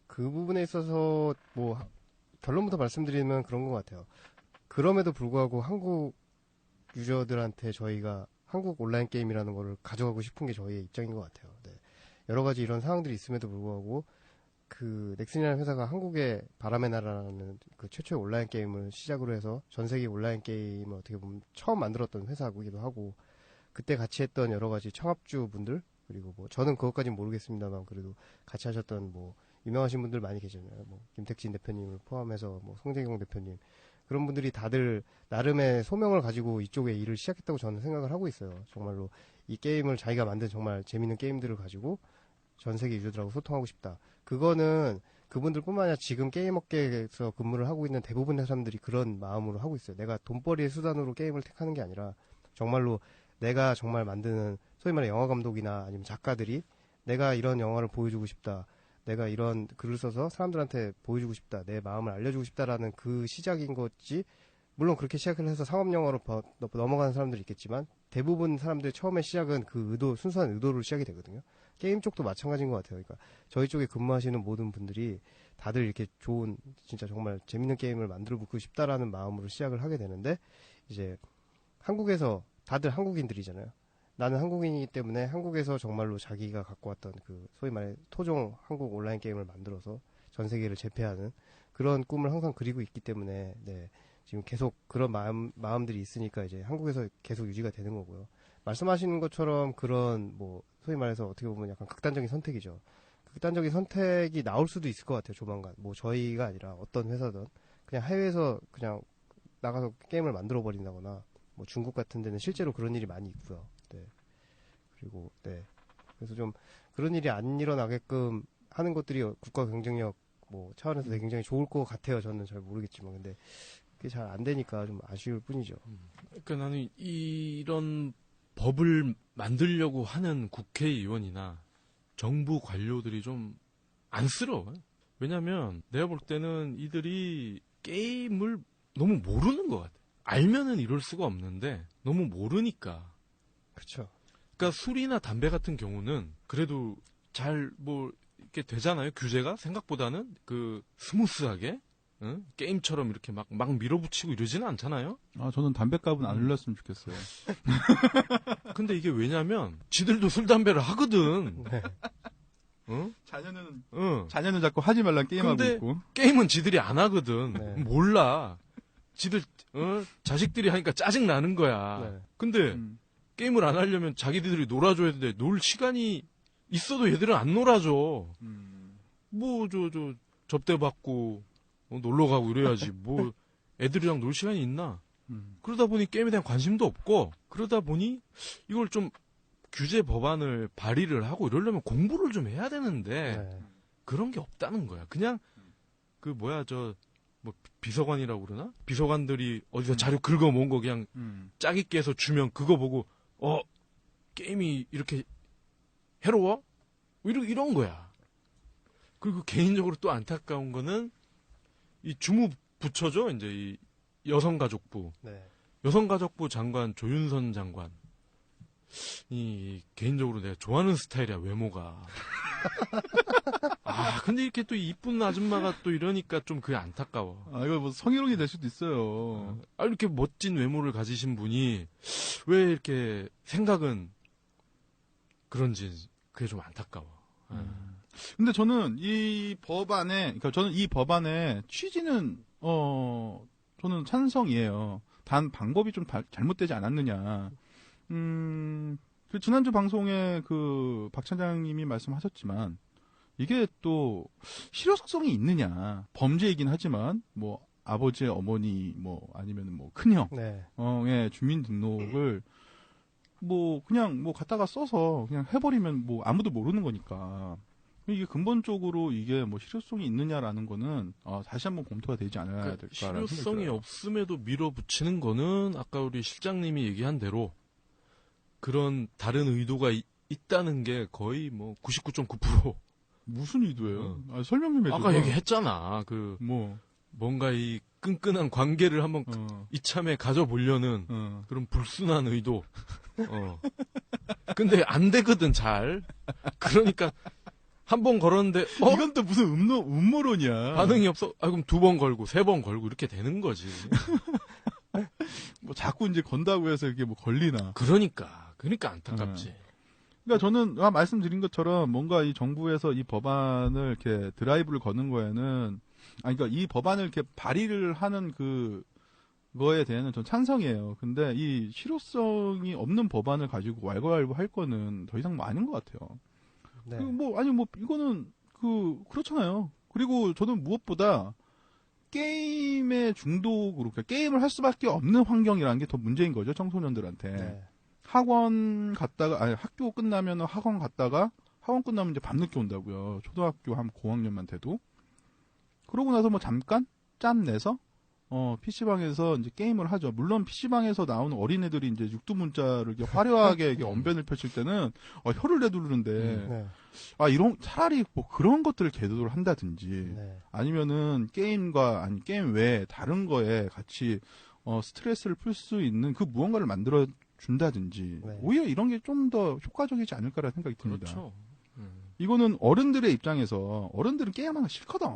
그 부분에 있어서 결론부터 말씀드리면 그런 것 같아요. 그럼에도 불구하고 한국 유저들한테 저희가 한국 온라인 게임이라는 거를 가져가고 싶은 게 저희의 입장인 것 같아요. 네. 여러 가지 이런 상황들이 있음에도 불구하고 그 넥슨이라는 회사가 한국의 바람의 나라라는 그 최초의 온라인 게임을 시작으로 해서 전 세계 온라인 게임을 어떻게 보면 처음 만들었던 회사이기도 하고 그때 같이 했던 여러 가지 창업주 분들 그리고 뭐 저는 그것까지는 모르겠습니다만 그래도 같이 하셨던 뭐 유명하신 분들 많이 계시잖아요. 뭐 김택진 대표님을 포함해서 뭐 송재경 대표님 그런 분들이 다들 나름의 소명을 가지고 이쪽에 일을 시작했다고 저는 생각을 하고 있어요. 정말로 이 게임을 자기가 만든 정말 재밌는 게임들을 가지고 전 세계 유저들하고 소통하고 싶다. 그거는 그분들뿐만 아니라 지금 게임 업계에서 근무를 하고 있는 대부분의 사람들이 그런 마음으로 하고 있어요. 내가 돈벌이의 수단으로 게임을 택하는 게 아니라 정말로 내가 정말 만드는 소위 말해 영화 감독이나 아니면 작가들이 내가 이런 영화를 보여주고 싶다. 내가 이런 글을 써서 사람들한테 보여주고 싶다. 내 마음을 알려주고 싶다라는 그 시작인 거지. 물론 그렇게 시작을 해서 상업 영화로 넘어가는 사람들이 있겠지만 대부분 사람들 처음에 시작은 그 의도, 순수한 의도로 시작이 되거든요. 게임 쪽도 마찬가지인 것 같아요. 그러니까 저희 쪽에 근무하시는 모든 분들이 다들 이렇게 좋은 진짜 정말 재밌는 게임을 만들어 보고 싶다라는 마음으로 시작을 하게 되는데 이제 한국에서 다들 한국인들이잖아요. 나는 한국인이기 때문에 한국에서 정말로 자기가 갖고 왔던 그 소위 말해 토종 한국 온라인 게임을 만들어서 전 세계를 제패하는 그런 꿈을 항상 그리고 있기 때문에 네, 지금 계속 그런 마음들이 있으니까 이제 한국에서 계속 유지가 되는 거고요. 말씀하시는 것처럼 그런 뭐 소위 말해서 어떻게 보면 약간 극단적인 선택이죠. 극단적인 선택이 나올 수도 있을 것 같아요. 조만간 뭐 저희가 아니라 어떤 회사든 그냥 해외에서 그냥 나가서 게임을 만들어 버린다거나 뭐 중국 같은 데는 실제로 그런 일이 많이 있고요. 네. 그리고 네. 그래서 좀 그런 일이 안 일어나게끔 하는 것들이 국가 경쟁력 뭐 차원에서 되게 굉장히 좋을 것 같아요. 저는 잘 모르겠지만 근데 그게 잘 안 되니까 좀 아쉬울 뿐이죠. 그러니까 나는 이런 법을 만들려고 하는 국회의원이나 정부 관료들이 좀 안쓰러워요. 왜냐면 내가 볼 때는 이들이 게임을 너무 모르는 것 같아. 알면은 이럴 수가 없는데 너무 모르니까. 그렇죠. 그러니까 술이나 담배 같은 경우는 그래도 잘 뭐 이렇게 되잖아요. 규제가 생각보다는 그 스무스하게 응? 게임처럼 이렇게 막 밀어붙이고 이러지는 않잖아요. 아 저는 담배값은 안 올렸으면 좋겠어요. 근데 이게 왜냐면 지들도 술 담배를 하거든. 네. 응? 자녀는 자꾸 하지 말란 게임하고 있고. 게임은 지들이 안 하거든. 네. 몰라. 지들 자식들이 하니까 짜증 나는 거야. 네. 근데 게임을 안 하려면 자기들이 놀아줘야 되는데 놀 시간이 있어도 얘들은 안 놀아줘. 뭐 저 접대 받고 놀러 가고 이래야지. 뭐 애들이랑 놀 시간이 있나? 그러다 보니 게임에 대한 관심도 없고 그러다 보니 이걸 좀 규제 법안을 발의를 하고 이러려면 공부를 좀 해야 되는데 네. 그런 게 없다는 거야. 그냥 그 뭐야 뭐 비서관이라고 그러나? 비서관들이 어디서 자료 긁어 모은 거 그냥 짜깁기 해서 주면 그거 보고 게임이 이렇게 해로워? 이런 거야. 그리고 개인적으로 또 안타까운 거는 이 주무부처죠. 이제 이 여성가족부. 네. 여성가족부 장관 조윤선 장관. 이 개인적으로 내가 좋아하는 스타일이야, 외모가. 근데 이렇게 또 이쁜 아줌마가 또 이러니까 좀 그게 안타까워. 이거 뭐 성희롱이 될 수도 있어요. 이렇게 멋진 외모를 가지신 분이 왜 이렇게 생각은 그런지 그게 좀 안타까워. 근데 저는 이 법안의 취지는 저는 찬성이에요. 단 방법이 좀 잘못되지 않았느냐. 그 지난주 방송에 그 박 차장님이 말씀하셨지만 이게 또 실효성이 있느냐. 범죄이긴 하지만 뭐 아버지의 어머니 뭐 아니면 뭐 큰형 네. 의 주민등록을 뭐 그냥 뭐 갖다가 써서 그냥 해버리면 뭐 아무도 모르는 거니까 이게 근본적으로 이게 뭐 실효성이 있느냐라는 거는 다시 한번 검토가 되지 않아야 될까라는 실효성이 없음에도 밀어붙이는 거는 아까 우리 실장님이 얘기한 대로 그런 다른 의도가 있다는 게 거의 뭐 99.9%. 무슨 의도예요? 설명 좀 해줘. 아까 얘기했잖아. 뭔가 이 끈끈한 관계를 한번 이참에 가져보려는 그런 불순한 의도. 근데 안 되거든, 잘. 그러니까 한 번 걸었는데 이건 또 무슨 음모론이야. 반응이 없어. 그럼 2번 걸고 3번 걸고 이렇게 되는 거지. 뭐 자꾸 이제 건다고 해서 이게 뭐 걸리나. 그러니까 안타깝지. 그러니까 저는 말씀드린 것처럼 뭔가 이 정부에서 이 법안을 이렇게 드라이브를 거는 거에는 그러니까 이 법안을 이렇게 발의를 하는 그거에 대해서는 전 찬성이에요. 근데 이 실효성이 없는 법안을 가지고 왈가왈부 할 거는 더 이상 아닌 것 같아요. 네. 이거는 그렇잖아요. 그리고 저는 무엇보다 게임의 중독으로, 그러니까 게임을 할 수밖에 없는 환경이라는 게 더 문제인 거죠, 청소년들한테. 네. 학원 갔다가, 학교 끝나면 학원 갔다가, 학원 끝나면 이제 밤늦게 온다고요. 초등학교 한 고학년만 돼도. 그러고 나서 뭐 잠깐? 짬 내서? PC방에서 이제 게임을 하죠. 물론 PC방에서 나오는 어린애들이 이제 육두문자를 이렇게 화려하게 이렇게 언변을 펼칠 때는, 혀를 내두르는데, 네. 차라리 뭐 그런 것들을 계도를 한다든지, 네. 아니면은 게임 외에 다른 거에 같이, 스트레스를 풀 수 있는 그 무언가를 만들어 준다든지, 네. 오히려 이런 게 좀 더 효과적이지 않을까라는 생각이 듭니다. 그렇죠. 이거는 어른들의 입장에서, 어른들은 게임하는 거 싫거든.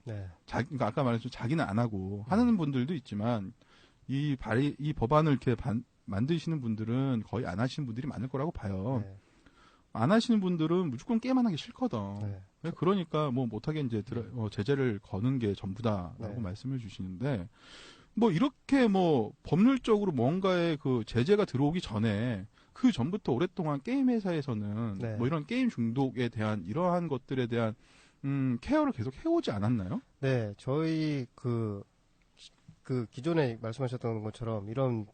네. 그러니까 아까 말했죠. 자기는 안 하고, 하는 분들도 있지만, 이 법안을 이렇게 만드시는 분들은 거의 안 하시는 분들이 많을 거라고 봐요. 네. 안 하시는 분들은 무조건 게임하는 게 싫거든. 네. 그러니까 뭐 못하게 이제 제재를 거는 게 전부다라고 네. 말씀을 주시는데, 뭐 이렇게 뭐 법률적으로 뭔가의 그 제재가 들어오기 전에 그 전부터 오랫동안 게임 회사에서는 네. 뭐 이런 게임 중독에 대한 이러한 것들에 대한 케어를 계속 해오지 않았나요? 네, 저희 기존에 말씀하셨던 것처럼 이런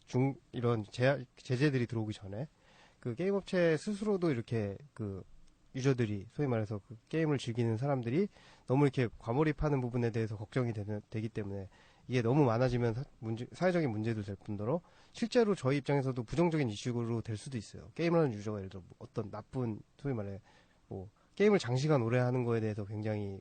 제재들이 들어오기 전에 그 게임 업체 스스로도 이렇게 그 유저들이 소위 말해서 그 게임을 즐기는 사람들이 너무 이렇게 과몰입하는 부분에 대해서 걱정이 되기 때문에 이게 너무 많아지면 사회적인 문제도 될 뿐더러 실제로 저희 입장에서도 부정적인 이슈로 될 수도 있어요. 게임을 하는 유저가 예를 들어 어떤 나쁜 소위 말해 뭐 게임을 장시간 오래 하는 거에 대해서 굉장히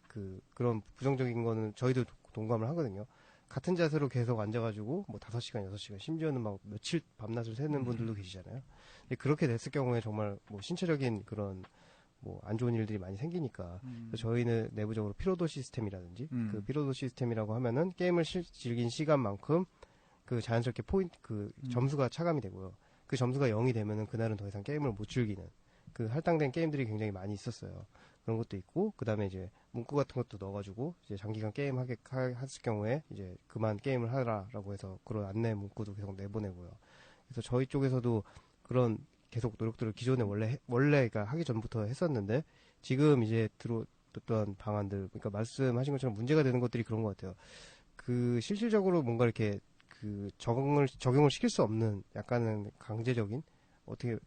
그런 부정적인 거는 저희도 동감을 하거든요. 같은 자세로 계속 앉아가지고 뭐 5시간, 6시간, 심지어는 막 며칠 밤낮을 새는 분들도 계시잖아요. 근데 그렇게 됐을 경우에 정말 뭐 신체적인 그런 뭐 안 좋은 일들이 많이 생기니까 저희는 내부적으로 피로도 시스템이라든지 그 피로도 시스템이라고 하면은 게임을 즐긴 시간만큼 그 자연스럽게 점수가 차감이 되고요. 그 점수가 0이 되면은 그날은 더 이상 게임을 못 즐기는 그 할당된 게임들이 굉장히 많이 있었어요. 그런 것도 있고, 그 다음에 이제 문구 같은 것도 넣어가지고, 이제 장기간 게임 했을 경우에 이제 그만 게임을 하라라고 해서 그런 안내 문구도 계속 내보내고요. 그래서 저희 쪽에서도 그런 계속 노력들을 기존에 원래가 하기 전부터 했었는데, 지금 이제 들어왔던 방안들, 그러니까 말씀하신 것처럼 문제가 되는 것들이 그런 것 같아요. 실질적으로 뭔가 이렇게 적용을 시킬 수 없는 약간은 강제적인, 어떻게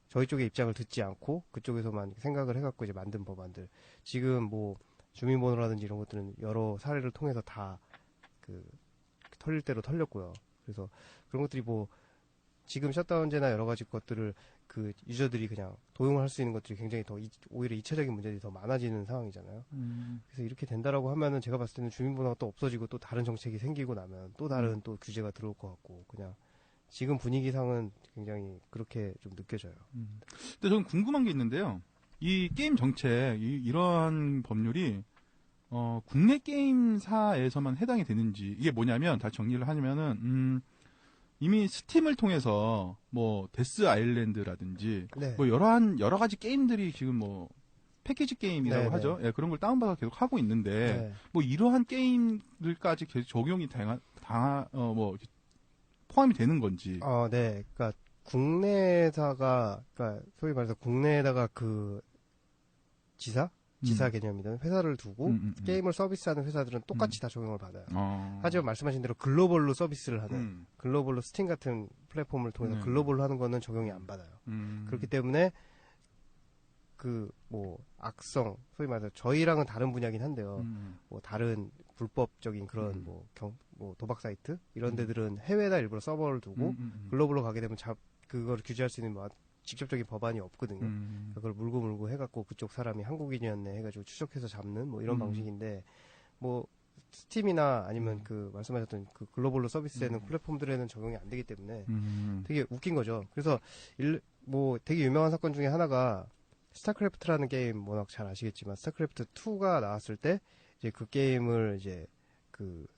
저희 쪽의 입장을 듣지 않고 그쪽에서만 생각을 해갖고 이제 만든 법안들. 지금 뭐 주민번호라든지 이런 것들은 여러 사례를 통해서 다 털릴 대로 털렸고요. 그래서 그런 것들이 뭐 지금 셧다운제나 여러 가지 것들을 유저들이 그냥 도용을 할 수 있는 것들이 굉장히 오히려 2차적인 문제들이 더 많아지는 상황이잖아요. 그래서 이렇게 된다라고 하면은 제가 봤을 때는 주민번호가 또 없어지고 또 다른 정책이 생기고 나면 또 다른 또 규제가 들어올 것 같고 그냥 지금 분위기상은 굉장히 그렇게 좀 느껴져요. 근데 저는 궁금한 게 있는데요. 이 게임 정책, 이러한 법률이, 국내 게임사에서만 해당이 되는지, 이게 뭐냐면, 다시 정리를 하냐면은, 이미 스팀을 통해서, 뭐, 데스 아일랜드라든지, 네. 뭐, 여러 가지 게임들이 지금 뭐, 패키지 게임이라고 네네. 하죠. 예, 그런 걸 다운받아 계속 하고 있는데, 네. 뭐, 이러한 게임들까지 계속 적용이 포함이 되는 건지. 네. 그러니까 국내에다가 소위 말해서 국내에다가 지사 개념이든 회사를 두고 게임을 서비스하는 회사들은 똑같이 다 적용을 받아요. 하지만 말씀하신 대로 글로벌로 서비스를 하는 글로벌로 스팀 같은 플랫폼을 통해서 글로벌로 하는 거는 적용이 안 받아요. 그렇기 때문에 악성 소위 말해서 저희랑은 다른 분야긴 한데요. 뭐 다른 불법적인 그런 도박 사이트 이런 데들은 해외에다 일부러 서버를 두고 글로벌로 가게 되면 그걸 규제할 수 있는 직접적인 법안이 없거든요. 그걸 물고 해갖고 그쪽 사람이 한국인이었네 해가지고 추적해서 잡는 뭐 이런 방식인데 뭐 스팀이나 아니면 말씀하셨던 글로벌로 서비스되는 플랫폼들에는 적용이 안 되기 때문에 되게 웃긴 거죠. 그래서 되게 유명한 사건 중에 하나가 스타크래프트라는 게임 워낙 잘 아시겠지만 스타크래프트 2가 나왔을 때 이제 그 게임을 이제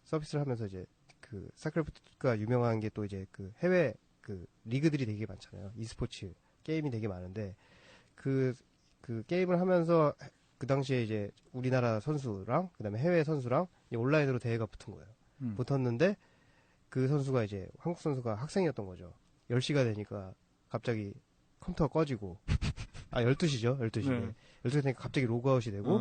서비스를 하면서 이제 스타크래프트가 유명한 게 또 이제 해외 리그들이 되게 많잖아요. e스포츠 게임이 되게 많은데 그 게임을 하면서 그 당시에 이제 우리나라 선수랑 그다음에 해외 선수랑 온라인으로 대회가 붙은 거예요. 붙었는데 그 선수가 이제 한국 선수가 학생이었던 거죠. 10시가 되니까 갑자기 컴퓨터가 꺼지고 12시죠. 12시. 네. 12시 되니까 갑자기 로그아웃이 되고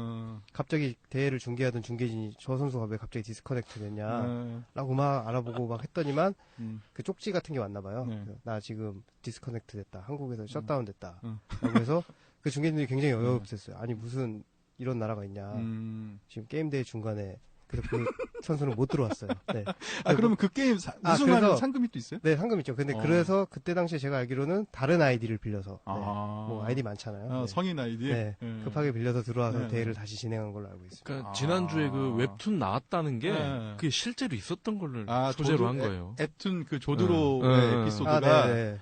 갑자기 대회를 중계하던 중계진이 저 선수가 왜 갑자기 디스커넥트 됐냐 라고 막 알아보고 막 했더니만 그 쪽지 같은 게 왔나 봐요. 네. 나 지금 디스커넥트 됐다. 한국에서 셧다운 됐다. 라고 해서 그 중계진들이 굉장히 어이없었어요. 아니 무슨 이런 나라가 있냐. 지금 게임 대회 중간에 그래서 그 선수는 못 들어왔어요. 네. 그러면 그 게임 우승하면 상금이 또 있어요? 네, 상금 있죠. 근데 그래서 그때 당시에 제가 알기로는 다른 아이디를 빌려서 뭐 아이디 많잖아요. 네. 성인 아이디. 네. 급하게 빌려서 들어와서 대회를 다시 진행한 걸로 알고 있습니다. 그러니까 지난주에 그 웹툰 나왔다는 게 그게 실제로 있었던 걸로 소재로 한 거예요. 웹툰 그 조드로의 에피소드가 네네.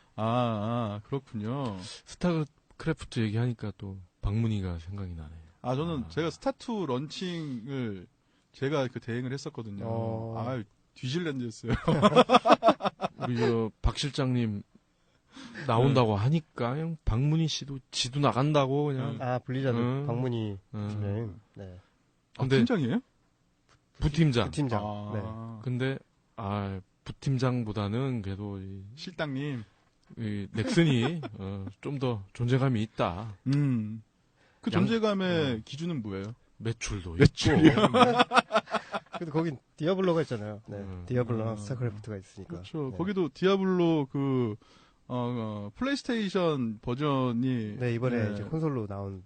그렇군요. 스타크래프트 얘기하니까 또 박문희가 생각이 나네요. 저는 제가 스타2 런칭을 제가 그 대행을 했었거든요. 뒤질랜드였어요. 우리 박 실장님 나온다고 하니까 그냥 박문희 씨도 지도 나간다고 그냥. 블리자드 박문희 팀장님. 네. 근데 팀장이에요? 부팀장. 부팀장. 네. 근데 부팀장보다는 그래도 실장님. 넥슨이 좀 더 존재감이 있다. 그 존재감의 기준은 뭐예요? 매출도 매출이요? 있고. 근데 거긴 디아블로가 있잖아요. 네. 디아블로랑 스타크래프트가 있으니까. 그렇죠. 네. 거기도 디아블로 플레이스테이션 버전이. 네, 이번에 이제 콘솔로 나온.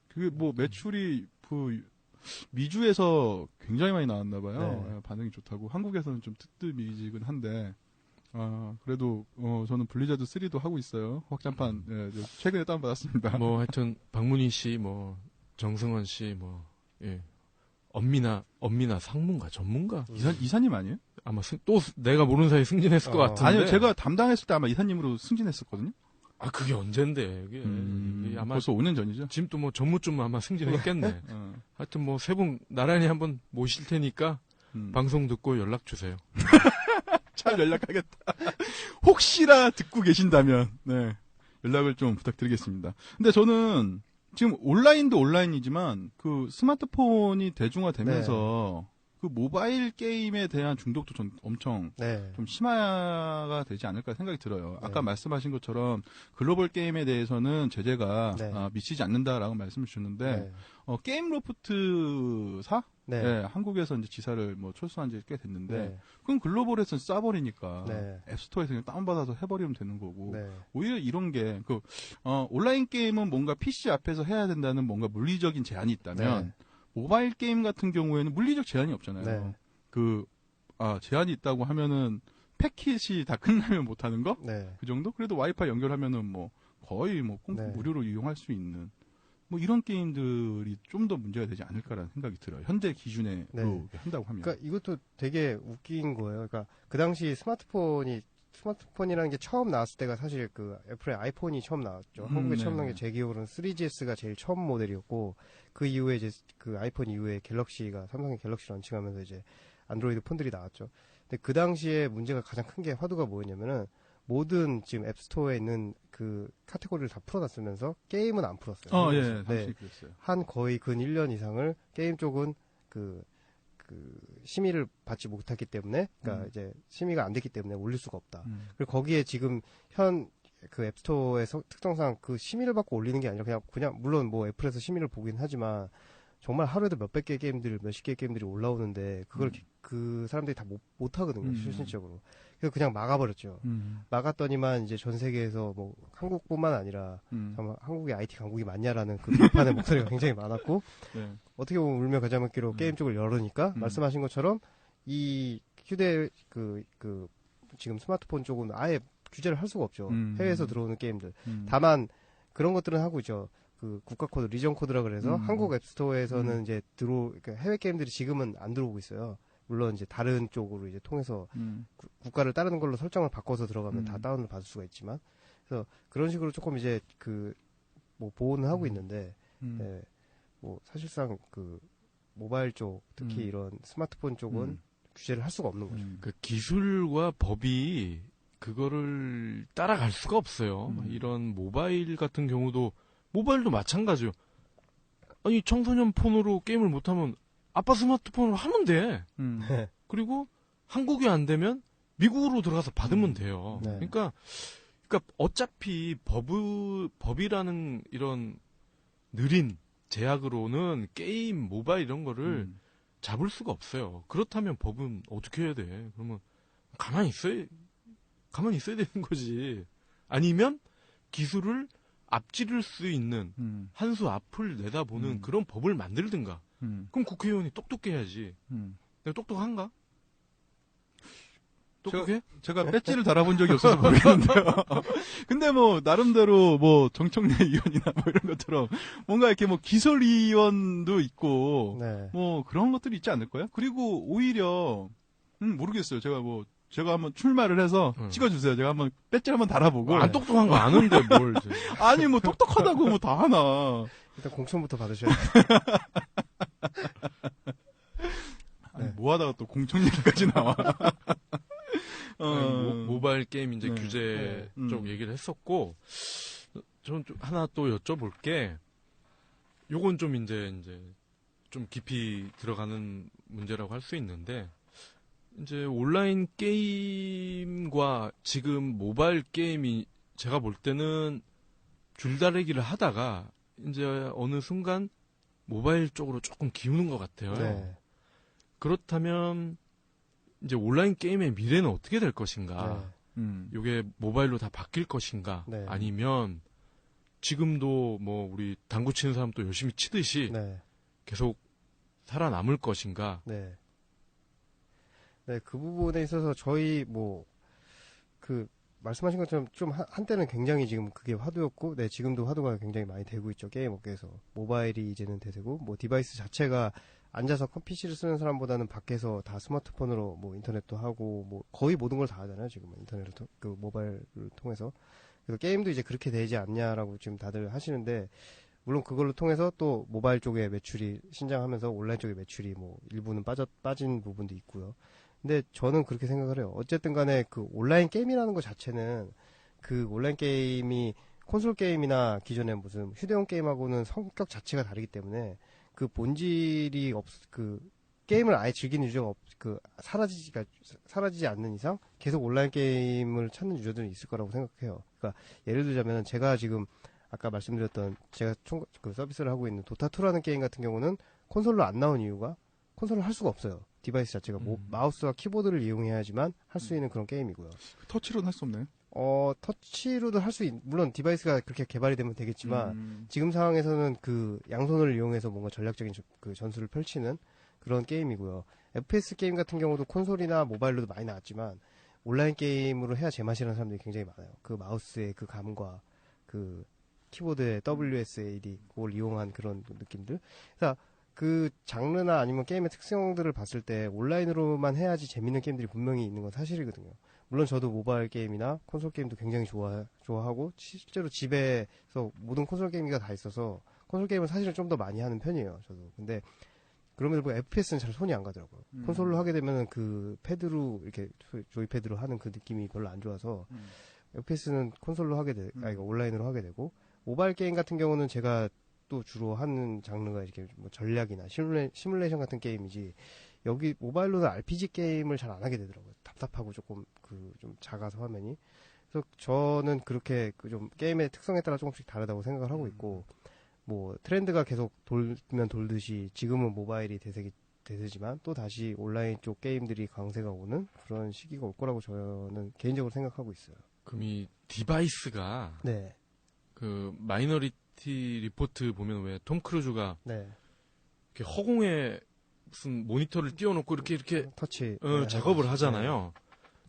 그게 뭐 매출이 미주에서 굉장히 많이 나왔나봐요. 네. 반응이 좋다고. 한국에서는 좀 뜨뜻미지근한데. 그래도, 저는 블리자드 3도 하고 있어요. 확장판, 최근에 다운받았습니다. 뭐, 하여튼, 박문희 씨, 정승원 씨, 엄미나 상문가, 전문가? 이사님 아니에요? 아마 또 내가 모르는 사이에 승진했을 것 같은데. 아니요, 제가 담당했을 때 아마 이사님으로 승진했었거든요. 그게 언젠데, 이게 아마. 벌써 5년 전이죠? 지금 또 전무쯤 아마 승진했겠네. 하여튼 세 분 나란히 한번 모실 테니까, 방송 듣고 연락 주세요. 잘 연락하겠다. 혹시나 듣고 계신다면, 네. 연락을 좀 부탁드리겠습니다. 근데 저는 지금 온라인도 온라인이지만 그 스마트폰이 대중화되면서 그 모바일 게임에 대한 중독도 전 엄청 좀 심화가 되지 않을까 생각이 들어요. 아까 말씀하신 것처럼 글로벌 게임에 대해서는 제재가 미치지 않는다라고 말씀을 주셨는데 게임 로프트사 한국에서 이제 지사를 지사한 지 꽤 됐는데 그럼 글로벌에서는 싸버리니까 앱스토어에서 그냥 다운받아서 해버리면 되는 거고 오히려 이런 게 온라인 게임은 뭔가 PC 앞에서 해야 된다는 뭔가 물리적인 제한이 있다면 모바일 게임 같은 경우에는 물리적 제한이 없잖아요. 제한이 있다고 하면은 패킷이 다 끝나면 못하는 거? 그 정도? 그래도 와이파이 연결하면은 거의 무료로 이용할 수 있는 이런 게임들이 좀 더 문제가 되지 않을까라는 생각이 들어요. 현재 기준에 한다고 하면. 그러니까 이것도 되게 웃긴 거예요. 그러니까 그 당시 스마트폰이라는 게 처음 나왔을 때가 사실 그 애플의 아이폰이 처음 나왔죠. 한국에 처음 나온 게 제 기억으로는 3GS가 제일 처음 모델이었고 그 이후에 이제 그 아이폰 이후에 삼성의 갤럭시 런칭하면서 이제 안드로이드 폰들이 나왔죠. 근데 그 당시에 문제가 가장 큰 게 화두가 뭐였냐면은 모든 지금 앱스토어에 있는 그 카테고리를 다 풀어놨으면서 게임은 안 풀었어요. 당시 그랬어요. 한 거의 근 1년 이상을 게임 쪽은 그 심의를 받지 못했기 때문에, 그러니까 이제 심의가 안 됐기 때문에 올릴 수가 없다. 그리고 거기에 지금 그 앱스토어의 특성상 그 심의를 받고 올리는 게 아니라 그냥 물론 애플에서 심의를 보긴 하지만 정말 하루에도 몇백 개의 게임들, 몇십 개의 게임들이 올라오는데 그걸 그 사람들이 다 못 하거든요, 실질적으로. 그래서 그냥 막아버렸죠. 막았더니만 이제 전 세계에서 한국뿐만 아니라 정말 한국의 IT 강국이 맞냐라는 그 비판의 목소리가 굉장히 많았고 어떻게 보면 울며 겨자 먹기로 게임 쪽을 열으니까 말씀하신 것처럼 이 지금 스마트폰 쪽은 아예 규제를 할 수가 없죠. 해외에서 들어오는 게임들. 다만 그런 것들은 하고 있죠. 그 국가 코드, 리전 코드라 그래서 한국 앱스토어에서는 이제 그러니까 해외 게임들이 지금은 안 들어오고 있어요. 물론 이제 다른 쪽으로 이제 통해서 국가를 따르는 걸로 설정을 바꿔서 들어가면 다 다운을 받을 수가 있지만, 그래서 그런 식으로 조금 이제 보호는 하고 있는데, 사실상 그 모바일 쪽, 특히 이런 스마트폰 쪽은 규제를 할 수가 없는 거죠. 그 기술과 법이 그거를 따라갈 수가 없어요. 이런 모바일 같은 경우도 모바일도 마찬가지요. 아니 청소년 폰으로 게임을 못하면 아빠 스마트폰으로 하면 돼. 그리고 한국이 안 되면 미국으로 들어가서 받으면 돼요. 네. 그러니까 어차피 법이라는 이런 느린 제약으로는 게임, 모바일 이런 거를 잡을 수가 없어요. 그렇다면 법은 어떻게 해야 돼? 그러면 가만히 있어야 되는 거지. 아니면 기술을 앞지를 수 있는 한 수 앞을 내다보는 그런 법을 만들든가. 그럼 국회의원이 똑똑해야지. 내가 똑똑한가? 똑똑해? 제가 배지를 달아본 적이 없어서 모르겠는데요. 근데 뭐 나름대로 뭐 정청래 의원이나 뭐 이런 것처럼 뭔가 이렇게 뭐 기술위원도 있고 네. 뭐 그런 것들이 있지 않을까요? 그리고 오히려 모르겠어요. 제가 한번 출마를 해서 찍어주세요. 제가 한번 배지 한번 달아보고. 안 똑똑한 거 아는데 뭘. 아니 뭐 똑똑하다고 뭐 다 하나. 일단 공천부터 받으셔야 돼요. 아니, 뭐 하다가 또 공청 얘기까지 나와. 모바일 게임 이제 규제 쪽 얘기를 했었고, 저는 좀 하나 또 여쭤볼 게, 요건 좀 이제 좀 깊이 들어가는 문제라고 할 수 있는데, 이제 온라인 게임과 지금 모바일 게임이 제가 볼 때는 줄다리기를 하다가 이제 어느 순간 모바일 쪽으로 조금 기우는 것 같아요. 네. 그렇다면 이제 온라인 게임의 미래는 어떻게 될 것인가? 이게 모바일로 다 바뀔 것인가? 네. 아니면 지금도 뭐 우리 당구 치는 사람도 열심히 치듯이 네. 계속 살아남을 것인가? 네. 네, 그 부분에 있어서 저희 말씀하신 것처럼 좀 한때는 굉장히 지금 그게 화두였고, 네, 지금도 화두가 굉장히 많이 되고 있죠. 게임 업계에서. 모바일이 이제는 대세고, 뭐 디바이스 자체가 앉아서 PC를 쓰는 사람보다는 밖에서 다 스마트폰으로 뭐 인터넷도 하고, 뭐 거의 모든 걸 다 하잖아요. 지금 인터넷을 모바일을 통해서. 그래서 게임도 이제 그렇게 되지 않냐라고 지금 다들 하시는데, 물론 그걸로 통해서 또 모바일 쪽의 매출이 신장하면서 온라인 쪽의 매출이 뭐 일부는 빠진 부분도 있고요. 근데 저는 그렇게 생각을 해요. 어쨌든 간에 그 온라인 게임이라는 것 자체는 그 온라인 게임이 콘솔 게임이나 기존의 무슨 휴대용 게임하고는 성격 자체가 다르기 때문에 그 본질이 게임을 아예 즐기는 유저가 사라지지 않는 이상 계속 온라인 게임을 찾는 유저들은 있을 거라고 생각해요. 그러니까 예를 들자면 제가 지금 아까 말씀드렸던 제가 서비스를 하고 있는 도타2라는 게임 같은 경우는 콘솔로 안 나온 이유가 콘솔을 할 수가 없어요. 디바이스 자체가 마우스와 키보드를 이용해야지만 할 수 있는 그런 게임이고요. 터치로는 할 수 없나요? 터치로도 물론 디바이스가 그렇게 개발이 되면 되겠지만 지금 상황에서는 그 양손을 이용해서 뭔가 전략적인 그 전술을 펼치는 그런 게임이고요. FPS 게임 같은 경우도 콘솔이나 모바일로도 많이 나왔지만 온라인 게임으로 해야 제맛이라는 사람들이 굉장히 많아요. 그 마우스의 그 감과 그 키보드의 WSAD 그걸 이용한 그런 느낌들. 그래서 그 장르나 아니면 게임의 특성들을 봤을 때 온라인으로만 해야지 재밌는 게임들이 분명히 있는 건 사실이거든요. 물론 저도 모바일 게임이나 콘솔 게임도 굉장히 좋아하고 실제로 집에서 모든 콘솔 게임기가 다 있어서 콘솔 게임을 사실은 좀 더 많이 하는 편이에요. 저도. 근데 그럼에도 불구하고 FPS는 잘 손이 안 가더라고요. 콘솔로 하게 되면은 그 패드로 이렇게 조이패드로 하는 그 느낌이 별로 안 좋아서 FPS는 콘솔로 온라인으로 하게 되고 모바일 게임 같은 경우는 제가 또 주로 하는 장르가 이렇게 뭐 전략이나 시뮬레이션 같은 게임이지 여기 모바일로는 RPG 게임을 잘 안 하게 되더라고요. 답답하고 조금 좀 작아서 화면이. 그래서 저는 그렇게 좀 게임의 특성에 따라 조금씩 다르다고 생각을 하고 있고 뭐 트렌드가 계속 돌면 돌듯이 지금은 모바일이 대세지만 또 다시 온라인 쪽 게임들이 강세가 오는 그런 시기가 올 거라고 저는 개인적으로 생각하고 있어요. 그럼 이 디바이스가 네. 그 마이너리티 리포트 보면 왜 톰 크루즈가 네. 이렇게 허공에 무슨 모니터를 띄워놓고 이렇게 터치 작업을 하잖아요.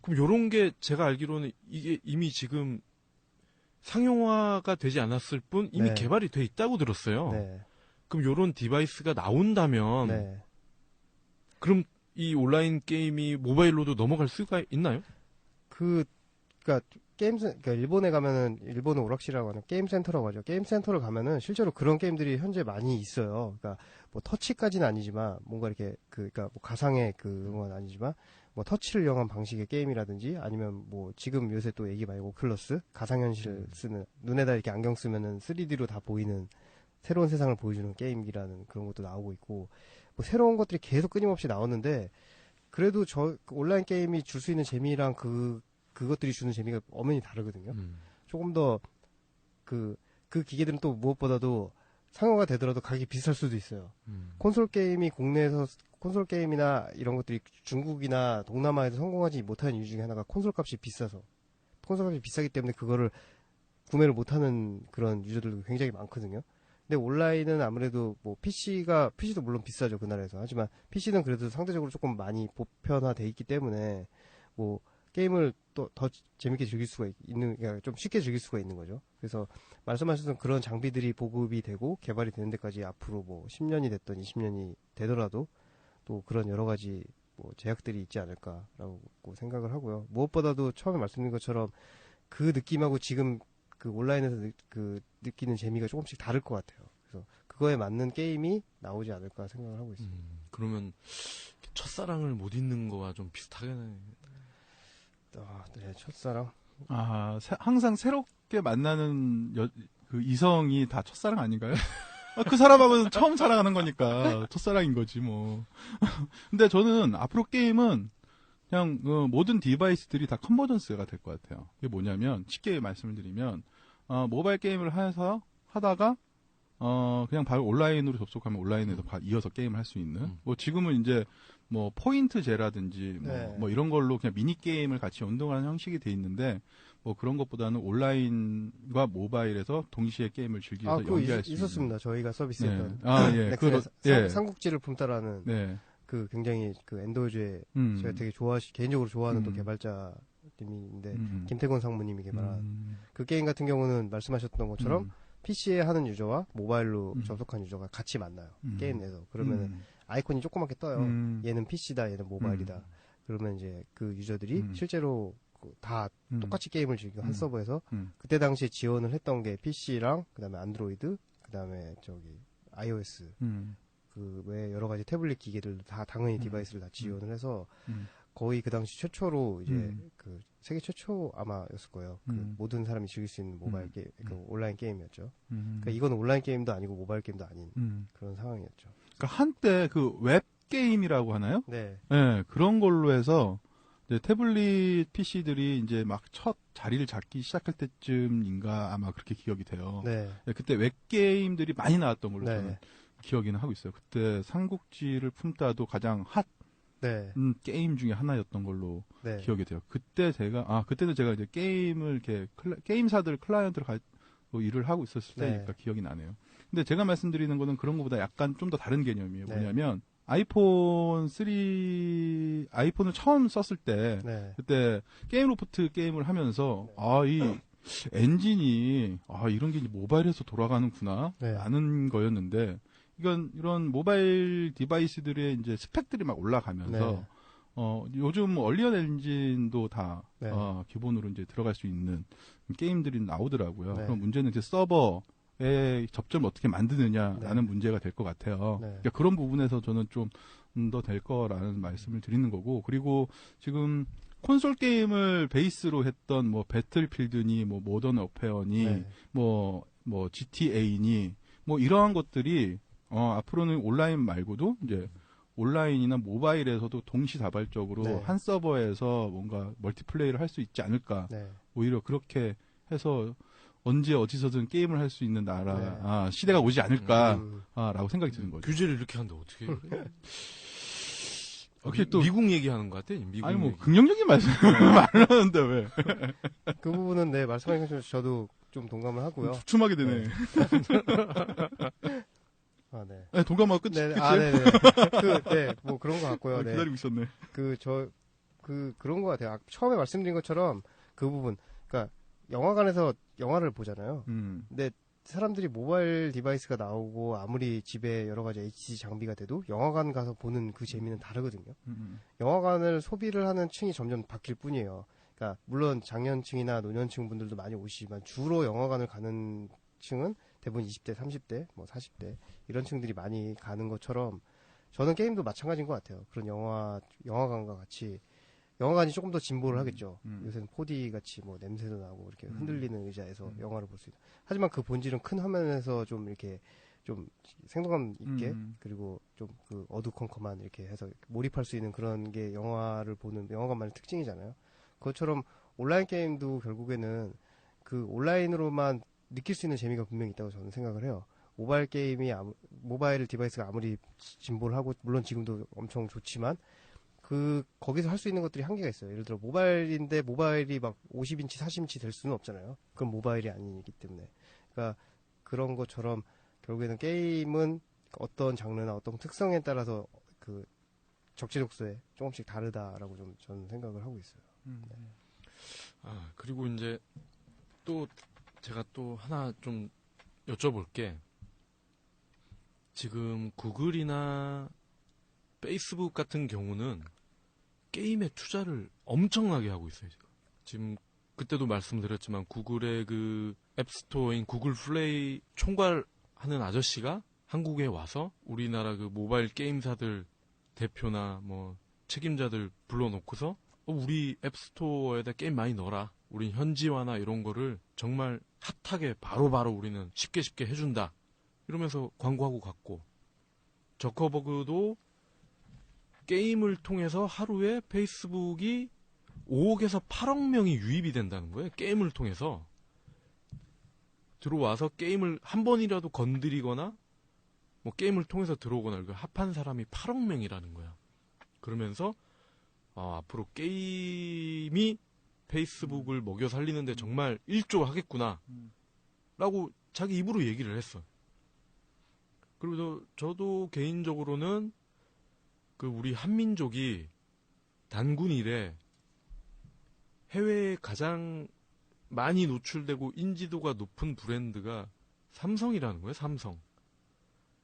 그럼 요런 게 제가 알기로는 이게 이미 지금 상용화가 되지 않았을 뿐 이미 개발이 돼 있다고 들었어요. 네. 그럼 요런 디바이스가 나온다면 그럼 이 온라인 게임이 모바일로도 넘어갈 수가 있나요? 그러니까 일본에 가면은 일본은 오락실이라고 하는 게임 센터라고 하죠. 게임 센터를 가면은 실제로 그런 게임들이 현재 많이 있어요. 그러니까 뭐 터치까지는 아니지만 뭔가 이렇게 그러니까 뭐 가상의 그건 아니지만 뭐 터치를 이용한 방식의 게임이라든지 아니면 뭐 지금 요새 또 얘기 많이 오큘러스 가상현실 쓰는 눈에다 이렇게 안경 쓰면은 3D로 다 보이는 새로운 세상을 보여주는 게임이라는 그런 것도 나오고 있고 뭐 새로운 것들이 계속 끊임없이 나오는데 그래도 그 온라인 게임이 줄 수 있는 재미랑 그것들이 주는 재미가 엄연히 다르거든요. 조금 더 그 기계들은 또 무엇보다도 상용화 되더라도 가격이 비쌀 수도 있어요. 콘솔 게임이 국내에서 콘솔 게임이나 이런 것들이 중국이나 동남아에서 성공하지 못하는 이유 중에 하나가 콘솔 값이 비싸서 콘솔 값이 비싸기 때문에 그거를 구매를 못하는 그런 유저들도 굉장히 많거든요. 근데 온라인은 아무래도 뭐 PC도 물론 비싸죠 그 나라에서. 하지만 PC는 그래도 상대적으로 조금 많이 보편화돼 있기 때문에 뭐 게임을 또 더 재밌게 즐길 수가 그러니까 좀 쉽게 즐길 수가 있는 거죠. 그래서 말씀하셨던 그런 장비들이 보급이 되고 개발이 되는 데까지 앞으로 뭐 10년이 됐던 20년이 되더라도 또 그런 여러 가지 뭐 제약들이 있지 않을까라고 생각을 하고요. 무엇보다도 처음에 말씀드린 것처럼 그 느낌하고 지금 그 온라인에서 느끼는 재미가 조금씩 다를 것 같아요. 그래서 그거에 맞는 게임이 나오지 않을까 생각을 하고 있습니다. 그러면 첫사랑을 못 잊는 거와 좀 비슷하겠네. 네, 첫사랑. 항상 새롭게 만나는 그 이성이 다 첫사랑 아닌가요? 그 사람하고는 처음 사랑하는 거니까 첫사랑인 거지 뭐. 근데 저는 앞으로 게임은 그냥 모든 디바이스들이 다 컨버전스가 될 것 같아요. 이게 뭐냐면 쉽게 말씀을 드리면 모바일 게임을 하다가 그냥 바로 온라인으로 접속하면 온라인에서 이어서 게임을 할 수 있는 뭐 지금은 이제 뭐 포인트제라든지 뭐 이런 걸로 그냥 미니 게임을 같이 연동하는 형식이 돼 있는데 뭐 그런 것보다는 온라인과 모바일에서 동시에 게임을 즐기면서 연계할 수 있었습니다. 있는. 저희가 서비스했던 삼국지를 품다라는 그 굉장히 그 엔더즈의 제가 되게 개인적으로 좋아하는 또 개발자님인데 김태곤 상무님이 개발한 그 게임 같은 경우는 말씀하셨던 것처럼 PC에 하는 유저와 모바일로 접속한 유저가 같이 만나요. 게임 내에서. 그러면은 아이콘이 조그맣게 떠요. 얘는 PC다, 얘는 모바일이다. 그러면 이제 그 유저들이 실제로 다 똑같이 게임을 즐기고 한 서버에서 그때 당시에 지원을 했던 게 PC랑 그다음에 안드로이드, 그다음에 iOS 그 외에 여러 가지 태블릿 기계들도 다 당연히 디바이스를 다 지원을 해서 거의 그 당시 최초로 이제 그 세계 최초 아마였을 거예요. 그 모든 사람이 즐길 수 있는 모바일 게임, 그 온라인 게임이었죠. 그러니까 이건 온라인 게임도 아니고 모바일 게임도 아닌 그런 상황이었죠. 그러니까 한때 그 웹 게임이라고 하나요? 네. 네, 그런 걸로 해서 이제 태블릿 PC들이 이제 막 첫 자리를 잡기 시작할 때쯤인가 아마 그렇게 기억이 돼요. 네. 그때 웹 게임들이 많이 나왔던 걸로 네. 저는 기억이는 하고 있어요. 그때 삼국지를 품다도 가장 핫 게임 중에 하나였던 걸로 기억이 돼요. 그때는 제가 이제 게임을 이렇게 게임사들 클라이언트를 일을 하고 있었을 때니까 기억이 나네요. 근데 제가 말씀드리는 거는 그런 것보다 약간 좀 더 다른 개념이에요. 뭐냐면 아이폰을 처음 썼을 때 그때 게임로프트 게임을 하면서 이 엔진이 이런 게 모바일에서 돌아가는구나 라는 거였는데 이런 모바일 디바이스들의 이제 스펙들이 막 올라가면서 요즘 얼리언 엔진도 다 기본으로 이제 들어갈 수 있는 게임들이 나오더라고요. 그럼 문제는 이제 서버에 접점을 어떻게 만드느냐라는 문제가 될 것 같아요. 그러니까 그런 부분에서 저는 좀 더 될 거라는 말씀을 드리는 거고, 그리고 지금 콘솔 게임을 베이스로 했던 뭐 배틀필드니 뭐 모던 어페어니 뭐 GTA니 뭐 이러한 것들이 앞으로는 온라인 말고도 이제 온라인이나 모바일에서도 동시다발적으로 한 서버에서 뭔가 멀티플레이를 할 수 있지 않을까. 오히려 그렇게 해서 언제 어디서든 게임을 할 수 있는 시대가 오지 않을까라고 생각이 드는 거죠. 규제를 이렇게 한다 어떻게? 또 미국 얘기하는 것 같아. 아니 뭐 긍정적인 말씀을 말하는데 왜? 그 부분은 말씀하신 것처럼 저도 좀 동감을 하고요. 주춤하게 되네. 네. 동감하고 끝이. 네네. 뭐 그런 것 같고요. 기다리고 있었네. 그런 것 같아요. 처음에 말씀드린 것처럼 그 부분, 그러니까 영화관에서 영화를 보잖아요. 근데 사람들이 모바일 디바이스가 나오고 아무리 집에 여러 가지 HD 장비가 돼도 영화관 가서 보는 그 재미는 다르거든요. 영화관을 소비를 하는 층이 점점 바뀔 뿐이에요. 그러니까 물론 장년층이나 노년층 분들도 많이 오시지만 주로 영화관을 가는 층은 대부분 20대, 30대, 뭐 40대 이런 층들이 많이 가는 것처럼 저는 게임도 마찬가지인 것 같아요. 그런 영화관과 같이 영화관이 조금 더 진보를 하겠죠. 요새는 4D 같이 뭐 냄새도 나고 이렇게 흔들리는 의자에서 영화를 볼 수 있다. 하지만 그 본질은 큰 화면에서 좀 이렇게 좀 생동감 있게 그리고 좀 그 어두컴컴한 이렇게 해서 몰입할 수 있는 그런 게 영화를 보는 영화관만의 특징이잖아요. 그것처럼 온라인 게임도 결국에는 그 온라인으로만 느낄 수 있는 재미가 분명히 있다고 저는 생각을 해요. 모바일 게임이 모바일 디바이스가 아무리 진보를 하고 물론 지금도 엄청 좋지만 거기서 할 수 있는 것들이 한계가 있어요. 예를 들어 모바일인데 모바일이 막 50인치, 40인치 될 수는 없잖아요. 그건 모바일이 아니기 때문에. 그러니까 그런 것처럼 결국에는 게임은 어떤 장르나 어떤 특성에 따라서 그 적재적소에 조금씩 다르다라고 좀 저는 생각을 하고 있어요. 네. 아, 그리고 이제 또 제가 또 하나 좀 여쭤볼게. 지금 구글이나 페이스북 같은 경우는 게임에 투자를 엄청나게 하고 있어요. 지금 그때도 말씀드렸지만 구글의 그 앱스토어인 구글 플레이 총괄하는 아저씨가 한국에 와서 우리나라 그 모바일 게임사들 대표나 뭐 책임자들 불러놓고서 우리 앱스토어에다 게임 많이 넣어라. 우린 현지화나 이런 거를 정말 핫하게 바로바로 우리는 쉽게 해준다. 이러면서 광고하고 갔고 저커버그도 게임을 통해서 하루에 페이스북이 5억에서 8억 명이 유입이 된다는 거예요. 게임을 통해서 들어와서 게임을 한 번이라도 건드리거나 뭐 게임을 통해서 들어오거나 합한 사람이 8억 명이라는 거야. 그러면서 앞으로 게임이 페이스북을 먹여 살리는데 정말 일조하겠구나 라고 자기 입으로 얘기를 했어. 그리고 저도 개인적으로는 그 우리 한민족이 단군 이래 해외에 가장 많이 노출되고 인지도가 높은 브랜드가 삼성이라는 거예요. 삼성.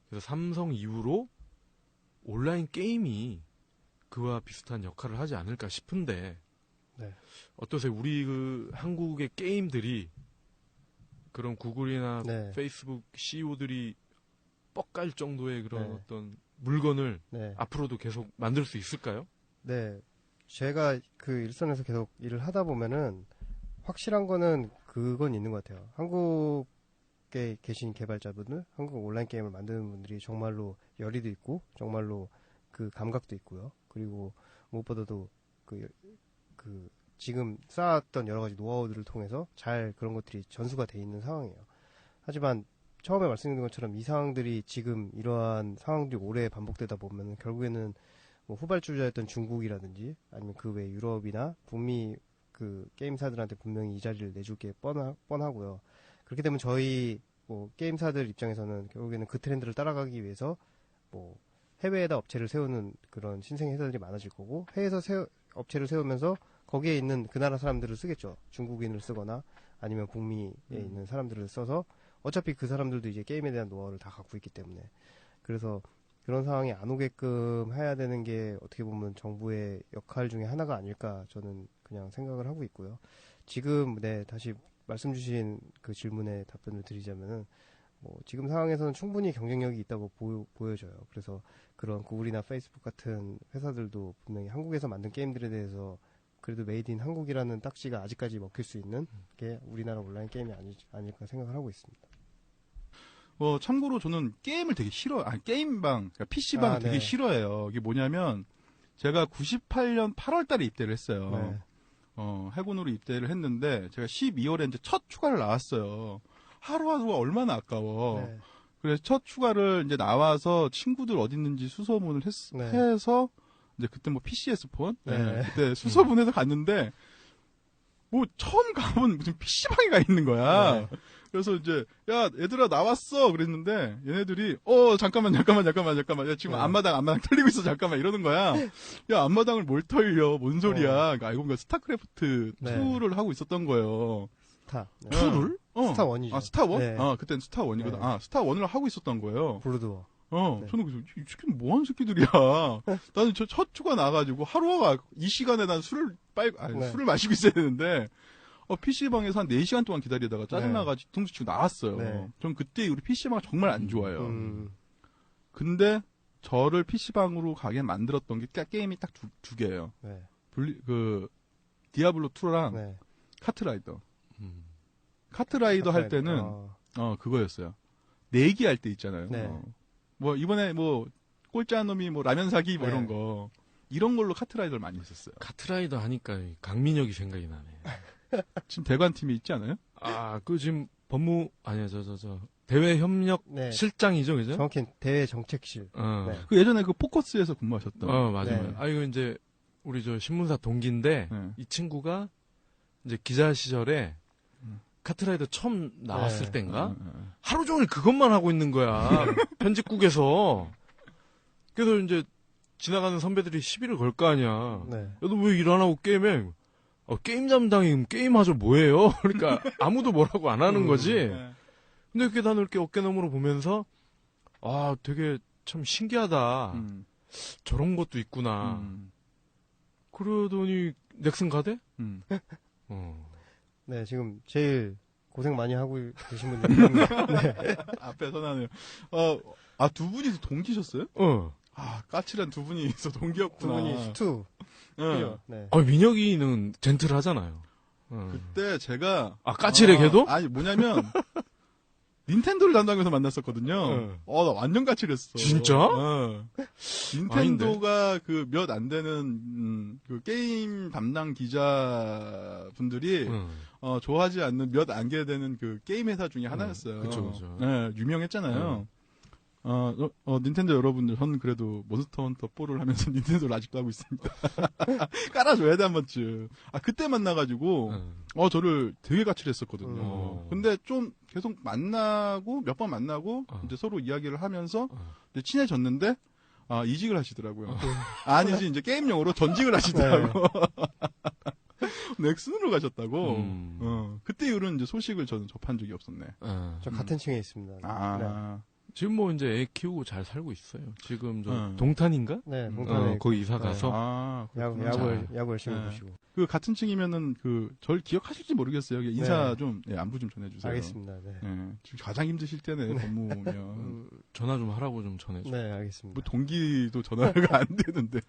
그래서 삼성 이후로 온라인 게임이 그와 비슷한 역할을 하지 않을까 싶은데 네. 어떠세요? 우리 그 한국의 게임들이 그런 구글이나 네. 페이스북 CEO들이 뻑갈 정도의 그런 어떤 물건을 앞으로도 계속 만들 수 있을까요? 네. 제가 그 일선에서 계속 일을 하다 보면은 확실한 거는 그건 있는 것 같아요. 한국에 계신 개발자분들, 한국 온라인 게임을 만드는 분들이 정말로 열의도 있고, 정말로 그 감각도 있고요. 그리고 무엇보다도 지금 쌓았던 여러 가지 노하우들을 통해서 잘 그런 것들이 전수가 돼 있는 상황이에요. 하지만 처음에 말씀드린 것처럼 이 상황들이 지금 이러한 상황들이 오래 반복되다 보면 결국에는 뭐 후발주자였던 중국이라든지 아니면 그 외 유럽이나 북미 그 게임사들한테 분명히 이 자리를 내줄 게 뻔하고요. 그렇게 되면 저희 뭐 게임사들 입장에서는 결국에는 그 트렌드를 따라가기 위해서 뭐 해외에다 업체를 세우는 그런 신생 회사들이 많아질 거고 해외에서 업체를 세우면서 거기에 있는 그 나라 사람들을 쓰겠죠. 중국인을 쓰거나 아니면 북미에 있는 사람들을 써서 어차피 그 사람들도 이제 게임에 대한 노하우를 다 갖고 있기 때문에 그래서 그런 상황이 안 오게끔 해야 되는 게 어떻게 보면 정부의 역할 중에 하나가 아닐까 저는 그냥 생각을 하고 있고요. 지금 다시 말씀 주신 그 질문에 답변을 드리자면은 뭐 지금 상황에서는 충분히 경쟁력이 있다고 보여져요. 그래서 그런 구글이나 페이스북 같은 회사들도 분명히 한국에서 만든 게임들에 대해서 그래도 메이드 인 한국이라는 딱지가 아직까지 먹힐 수 있는 게 우리나라 온라인 게임이 아닐까 생각을 하고 있습니다. 참고로 저는 게임을 되게 게임방, 그러니까 PC방을 되게 싫어해요. 이게 뭐냐면, 제가 98년 8월 달에 입대를 했어요. 네. 해군으로 입대를 했는데, 제가 12월에 이제 첫 휴가를 나왔어요. 하루하루가 얼마나 아까워. 네. 그래서 첫 휴가를 이제 나와서 친구들 어디 있는지 수소문을 해서, 이제 그때 뭐 PCS 폰? 그때 수소문해서 갔는데, 뭐 처음 가면 무슨 PC방에 가 있는 거야. 그래서 이제 야 얘들아 나왔어 그랬는데 얘네들이 잠깐만 야 지금 앞마당 털리고 있어 잠깐만 이러는 거야. 야 앞마당을 뭘 털려 뭔 소리야. 그러니까 알고 보니까 스타크래프트 2를 하고 있었던 거예요. 스타 2를? 스타 1이죠. 스타 1? 그땐 스타 1이거든. 스타 1을 하고 있었던 거예요. 블루도어. 저는 그래서 이 새끼는 뭐 하는 새끼들이야. 나는 저 첫 휴가 나가지고 하루가 이 시간에 난 술을 마시고 있어야 되는데 PC방에서 한 4시간 동안 기다리다가 짜증나가지고 등수 치고 나왔어요. 전 그때 우리 PC방 정말 안 좋아요. 근데 저를 PC방으로 가게 만들었던 게 게임이 딱 두 개예요. 디아블로 2랑 네. 카트라이더. 카트라이더 할 때는 그거였어요. 내기 할 때 있잖아요. 네. 뭐 이번에 뭐 꼴찌한 놈이 뭐 라면 사기 뭐 네. 이런 거 이런 걸로 카트라이더를 많이 했었어요. 카트라이더 하니까 강민혁이 생각이 나네. 지금 대관 팀이 있지 않아요? 아, 그 지금 대외 협력 네. 실장이죠, 그죠? 정확히 대외 정책실. 네. 그 예전에 그 포커스에서 근무하셨던. 맞아요. 네. 아, 이거 이제 우리 저 신문사 동기인데 네. 이 친구가 이제 기자 시절에 카트라이더 처음 나왔을 네. 땐가 하루 종일 그것만 하고 있는 거야. 편집국에서. 그래서 이제 지나가는 선배들이 시비를 걸 거 아니야. 네. 야, 너 왜 일 안 하고 게임해? 게임 담당이 게임하죠 뭐예요? 그러니까 아무도 뭐라고 안 하는 거지. 근데 그게 나는 이렇게 어깨너머로 보면서 되게 참 신기하다. 저런 것도 있구나. 그러더니 넥슨 가대? 네, 지금 제일 고생 많이 하고 계신 분들이 네. 앞에 선하네요. 두 분이서 동기셨어요? 까칠한 두 분이서 동기였구나. 두 분이 스투. 네. 민혁이는 젠틀하잖아요. 그때 제가 까칠해 걔도? 아니 뭐냐면 닌텐도를 담당해서 만났었거든요. 나 완전 까칠했어. 진짜? 닌텐도가 그 몇 안 되는 그 게임 담당 기자분들이 좋아하지 않는 몇 안 개 되는 그 게임 회사 중에 하나였어요. 그쵸. 네, 유명했잖아요. 닌텐도 여러분들, 저는 그래도 몬스터 헌터 4를 하면서 닌텐도를 아직도 하고 있습니다. 깔아줘야 돼, 한 번쯤. 그때 만나가지고, 저를 되게 까칠했었거든요. 근데 좀 계속 몇 번 만나고, 이제 서로 이야기를 하면서, 이제 친해졌는데, 이직을 하시더라고요. 아니지, 이제 게임용으로 전직을 하시더라고. 넥슨으로 가셨다고. 그때 이후로는 이제 소식을 저는 접한 적이 없었네. 저 같은 층에 있습니다. 네. 지금 뭐 이제 애 키우고 잘 살고 있어요. 지금 동탄인가? 네, 동탄에 거기 이사 가서 야구 열심히 보시고. 그 같은 층이면은 절 기억하실지 모르겠어요. 인사 좀 안부 좀 전해주세요. 알겠습니다. 네. 지금 가장 힘드실 때네 법무면 전화 좀 하라고 좀 전해줘. 네, 알겠습니다. 뭐 동기도 전화가 안 되는데.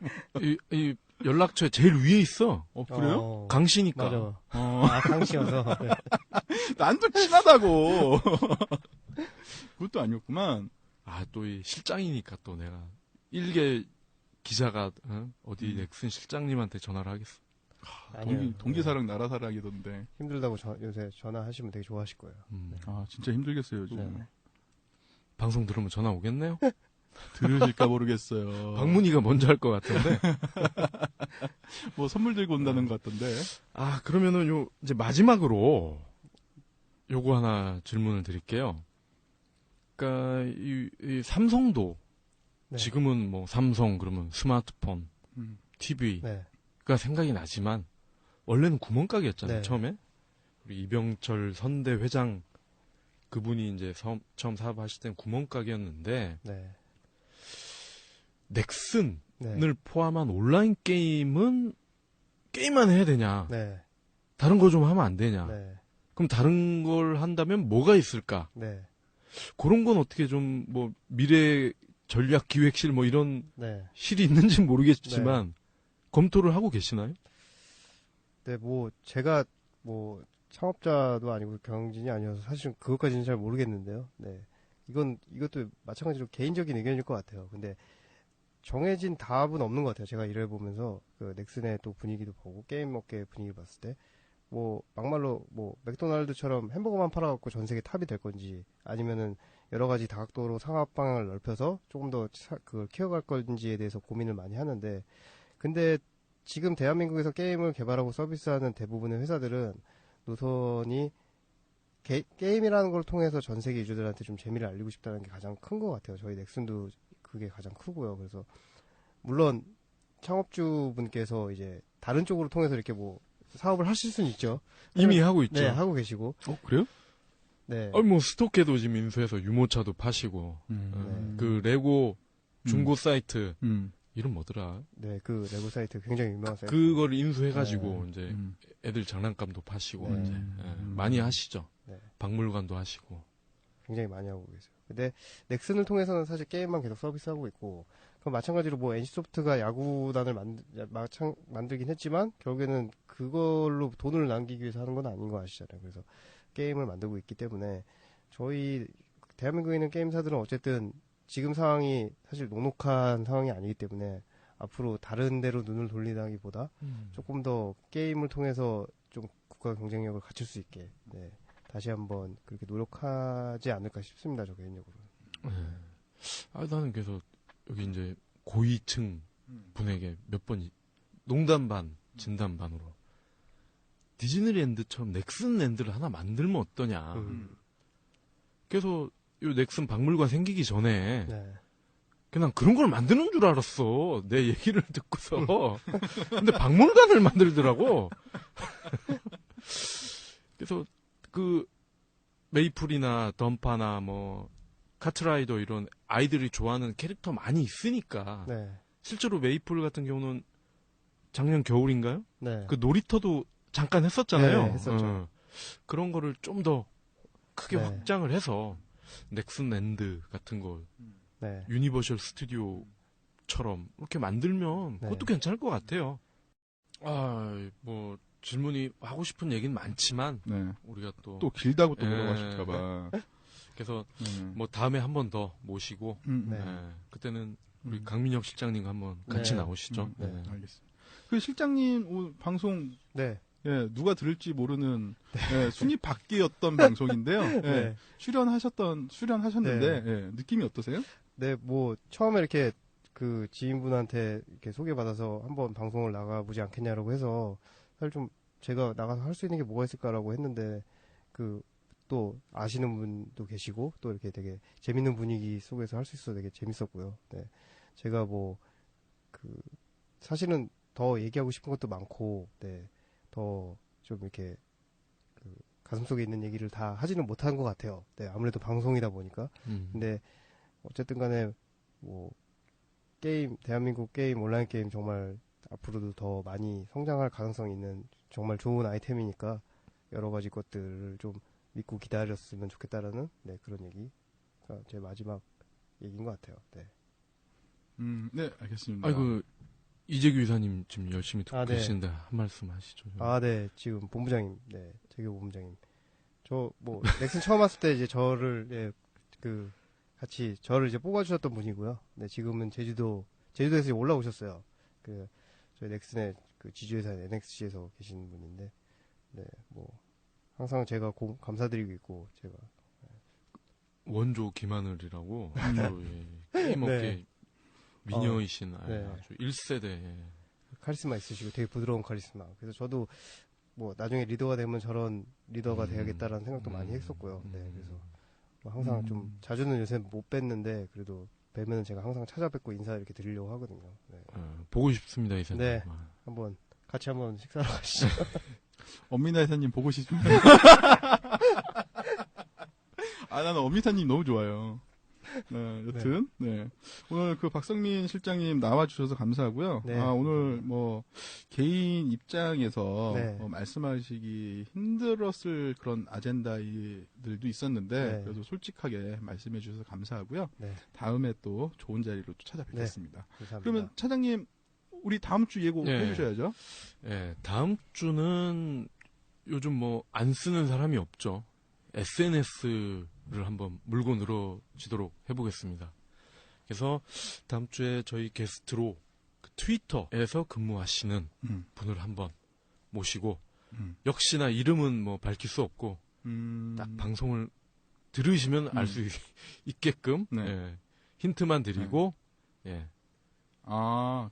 이 연락처에 제일 위에 있어. 그래요? 강씨니까. 맞아. 강씨여서. 네. 난도 친하다고. 그것도 아니었구만. 또 이 실장이니까 또 내가 일개 기자가 어디 넥슨 실장님한테 전화를 하겠어. 동기사랑 나라사랑이던데. 힘들다고 요새 전화하시면 되게 좋아하실 거예요. 네. 진짜 힘들겠어요 요즘. 네. 방송 들으면 전화 오겠네요? 들으실까 모르겠어요. 박문희가 먼저 할 것 같은데. 뭐 선물 들고 온다는 것 같던데. 그러면은 이제 마지막으로 요거 하나 질문을 드릴게요. 그러니까 이 삼성도 네. 지금은 뭐 삼성 그러면 스마트폰, TV가 네. 생각이 나지만 원래는 구멍가게였잖아요. 네. 처음에 우리 이병철 선대 회장 그분이 이제 처음 사업하실 때는 구멍가게였는데 네. 넥슨을 네. 포함한 온라인 게임만 해야 되냐? 네. 다른 거 좀 하면 안 되냐? 네. 그럼 다른 걸 한다면 뭐가 있을까? 네. 그런 건 어떻게 좀 뭐 미래 전략 기획실 뭐 이런 네. 실이 있는지는 모르겠지만 검토를 하고 계시나요? 네, 제가 창업자도 아니고 경영진이 아니어서 사실 그것까지는 잘 모르겠는데요. 네. 이것도 마찬가지로 개인적인 의견일 것 같아요. 근데 정해진 답은 없는 것 같아요. 제가 일을 보면서 그 넥슨의 또 분위기도 보고 게임 업계 분위기 봤을 때 막말로 맥도날드처럼 햄버거만 팔아갖고 전 세계 탑이 될 건지 아니면은 여러 가지 다각도로 상업 방향을 넓혀서 조금 더 그걸 키워갈 건지에 대해서 고민을 많이 하는데 근데 지금 대한민국에서 게임을 개발하고 서비스하는 대부분의 회사들은 노선이 게임이라는 걸 통해서 전 세계 유저들한테 좀 재미를 알리고 싶다는 게 가장 큰 것 같아요. 저희 넥슨도 그게 가장 크고요. 그래서 물론 창업주분께서 이제 다른 쪽으로 통해서 이렇게 사업을 하실 수는 있죠. 이미 하고 있죠. 네, 하고 계시고. 그래요? 네. 뭐 스토케도 지금 인수해서 유모차도 파시고, 그 레고 중고 사이트 이름 뭐더라? 네, 그 레고 사이트 굉장히 유명한 사이트. 그걸 인수해가지고 이제 애들 장난감도 파시고 이제 많이 하시죠. 네. 박물관도 하시고. 굉장히 많이 하고 계세요. 근데 넥슨을 통해서는 사실 게임만 계속 서비스하고 있고, 그럼 마찬가지로 뭐 NC소프트가 야구단을 만들긴 했지만 결국에는 그걸로 돈을 남기기 위해서 하는 건 아닌 거 아시잖아요. 그래서 게임을 만들고 있기 때문에 저희 대한민국에 있는 게임사들은 어쨌든 지금 상황이 사실 녹록한 상황이 아니기 때문에 앞으로 다른 데로 눈을 돌리다기보다 조금 더 게임을 통해서 좀 국가 경쟁력을 갖출 수 있게 네, 다시 한번 그렇게 노력하지 않을까 싶습니다. 저 개인적으로. 나는 그래서 여기 이제 고위층 분에게 몇 번 농담 반 진담 반으로 디즈니랜드처럼 넥슨랜드를 하나 만들면 어떠냐. 그래서 요 넥슨 박물관 생기기 전에 네. 그냥 그런 걸 만드는 줄 알았어. 내 얘기를 듣고서. 근데 박물관을 만들더라고. 그래서 그 메이플이나 덤파나 뭐 카트라이더 이런 아이들이 좋아하는 캐릭터 많이 있으니까. 네. 실제로 메이플 같은 경우는 작년 겨울인가요? 네. 그 놀이터도 잠깐 했었잖아요. 네, 했었죠. 그런 거를 좀 더 크게 네. 확장을 해서 넥슨랜드 같은 거 네. 유니버셜 스튜디오처럼 이렇게 만들면 네. 그것도 괜찮을 것 같아요. 뭐 질문이 하고 싶은 얘기는 많지만 네. 우리가 또 길다고 또 물어보실까봐. 그래서 뭐 다음에 한 번 더 모시고 네. 그때는 우리 강민혁 실장님과 한번 같이 네. 나오시죠. 네. 알겠습니다. 그 실장님 오늘 방송 네. 예, 누가 들을지 모르는 예, 순위 밖이었던 방송인데요. 예, 네. 출연하셨는데 네. 예, 느낌이 어떠세요? 네, 뭐 처음에 이렇게 그 지인분한테 이렇게 소개받아서 한번 방송을 나가보지 않겠냐라고 해서 사실 좀 제가 나가서 할 수 있는 게 뭐가 있을까라고 했는데 그 또 아시는 분도 계시고 또 이렇게 되게 재밌는 분위기 속에서 할 수 있어서 되게 재밌었고요. 네, 제가 뭐 그 사실은 더 얘기하고 싶은 것도 많고, 네, 더 좀 이렇게 그 가슴속에 있는 얘기를 다 하지는 못한 것 같아요. 네, 아무래도 방송이다 보니까. 근데 어쨌든 간에 뭐 게임, 대한민국 게임, 온라인 게임 정말 앞으로도 더 많이 성장할 가능성이 있는 정말 좋은 아이템이니까 여러 가지 것들을 좀 믿고 기다렸으면 좋겠다라는 네, 그런 얘기가 제 마지막 얘기인 것 같아요. 네. 네, 알겠습니다. 아이고 이재규 이사님 지금 열심히 듣고 네. 계시는데 한 말씀 하시죠. 네, 지금 본부장님, 네, 재규 본부장님. 저 뭐 넥슨 처음 왔을 때 이제 저를 예, 그 같이 저를 이제 뽑아주셨던 분이고요. 네, 지금은 제주도에서 올라오셨어요. 그 저희 넥슨의 그 지주회사 NXG에서 계신 분인데, 네, 뭐 항상 제가 감사드리고 있고 제가 원조 김하늘이라고 아주 게임업계 네. 미녀이신 네. 아주 1세대 카리스마 있으시고 되게 부드러운 카리스마. 그래서 저도 뭐 나중에 리더가 되면 저런 리더가 돼야겠다라는 생각도 많이 했었고요. 네, 그래서 뭐 항상 좀 자주는 요새 못 뵀는데 그래도 뵈면 제가 항상 찾아뵙고 인사 이렇게 드리려고 하거든요. 네. 보고 싶습니다, 이사님. 네, 한번 같이 한번 식사하러 가시죠. 엄민아 이사님 보고 싶습니다. 나는 엄미사님 너무 좋아요. 네, 여튼, 네. 오늘 그 박성민 실장님 나와주셔서 감사하고요. 네. 오늘 뭐, 개인 입장에서 네. 말씀하시기 힘들었을 그런 아젠다들도 있었는데, 네. 그래도 솔직하게 말씀해 주셔서 감사하고요. 네. 다음에 또 좋은 자리로 또 찾아뵙겠습니다. 감사합니다. 그러면 차장님, 우리 다음 주 예고해 네. 주셔야죠. 네, 다음 주는 요즘 뭐 안 쓰는 사람이 없죠. SNS를 한번 물고 늘어지도록 해보겠습니다. 그래서 다음 주에 저희 게스트로 그 트위터에서 근무하시는 분을 한번 모시고 역시나 이름은 뭐 밝힐 수 없고 딱 방송을 들으시면 알 수 있게끔 네. 예, 힌트만 드리고 예.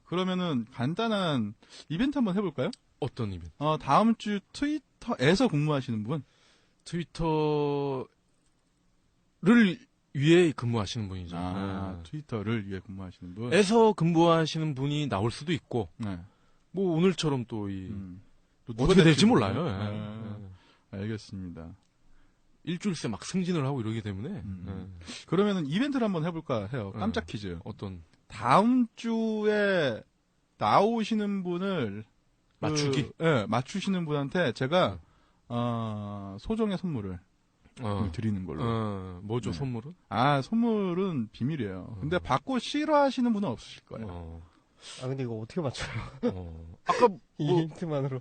그러면은 간단한 이벤트 한번 해볼까요? 어떤 이벤트? 다음 주 트위터에서 근무하시는 분? 트위터를 위해 근무하시는 분이죠. 트위터를 위해 근무하시는 분? 에서 근무하시는 분이 나올 수도 있고, 네. 뭐 오늘처럼 또 또 어떻게 될지 몰라요? 몰라요. 예. 알겠습니다. 일주일 새 막 승진을 하고 이러기 때문에. 그러면은 이벤트를 한번 해볼까 해요. 깜짝 퀴즈. 어떤? 다음 주에 나오시는 분을 맞추기? 맞추시는 분한테 제가 소정의 선물을 드리는 걸로. 뭐죠, 선물은? 선물은 비밀이에요. 근데 받고 싫어하시는 분은 없으실 거예요. 근데 이거 어떻게 맞춰요? 아까 이 힌트만으로.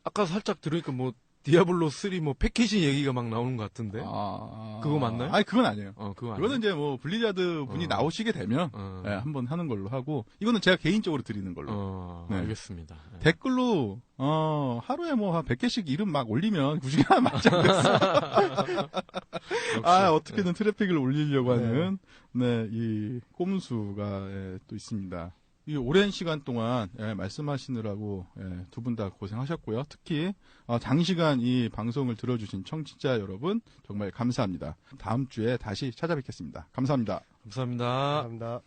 아까 살짝 들으니까 뭐 디아블로 3 뭐 패키지 얘기가 막 나오는 것 같은데. 그거 맞나요? 아니 그건 아니에요. 그거는 이제 뭐 블리자드 분이 나오시게 되면 한번 하는 걸로 하고 이거는 제가 개인적으로 드리는 걸로. 네. 알겠습니다. 네. 댓글로 하루에 뭐 한 100개씩 이름 막 올리면 그중에 하나 맞지 않겠어. 어떻게든 트래픽을 올리려고 하는 이 꼼수가 또 있습니다. 이 오랜 시간 동안 말씀하시느라고 두 분 다 고생하셨고요. 특히 장시간 이 방송을 들어주신 청취자 여러분 정말 감사합니다. 다음 주에 다시 찾아뵙겠습니다. 감사합니다. 감사합니다. 감사합니다.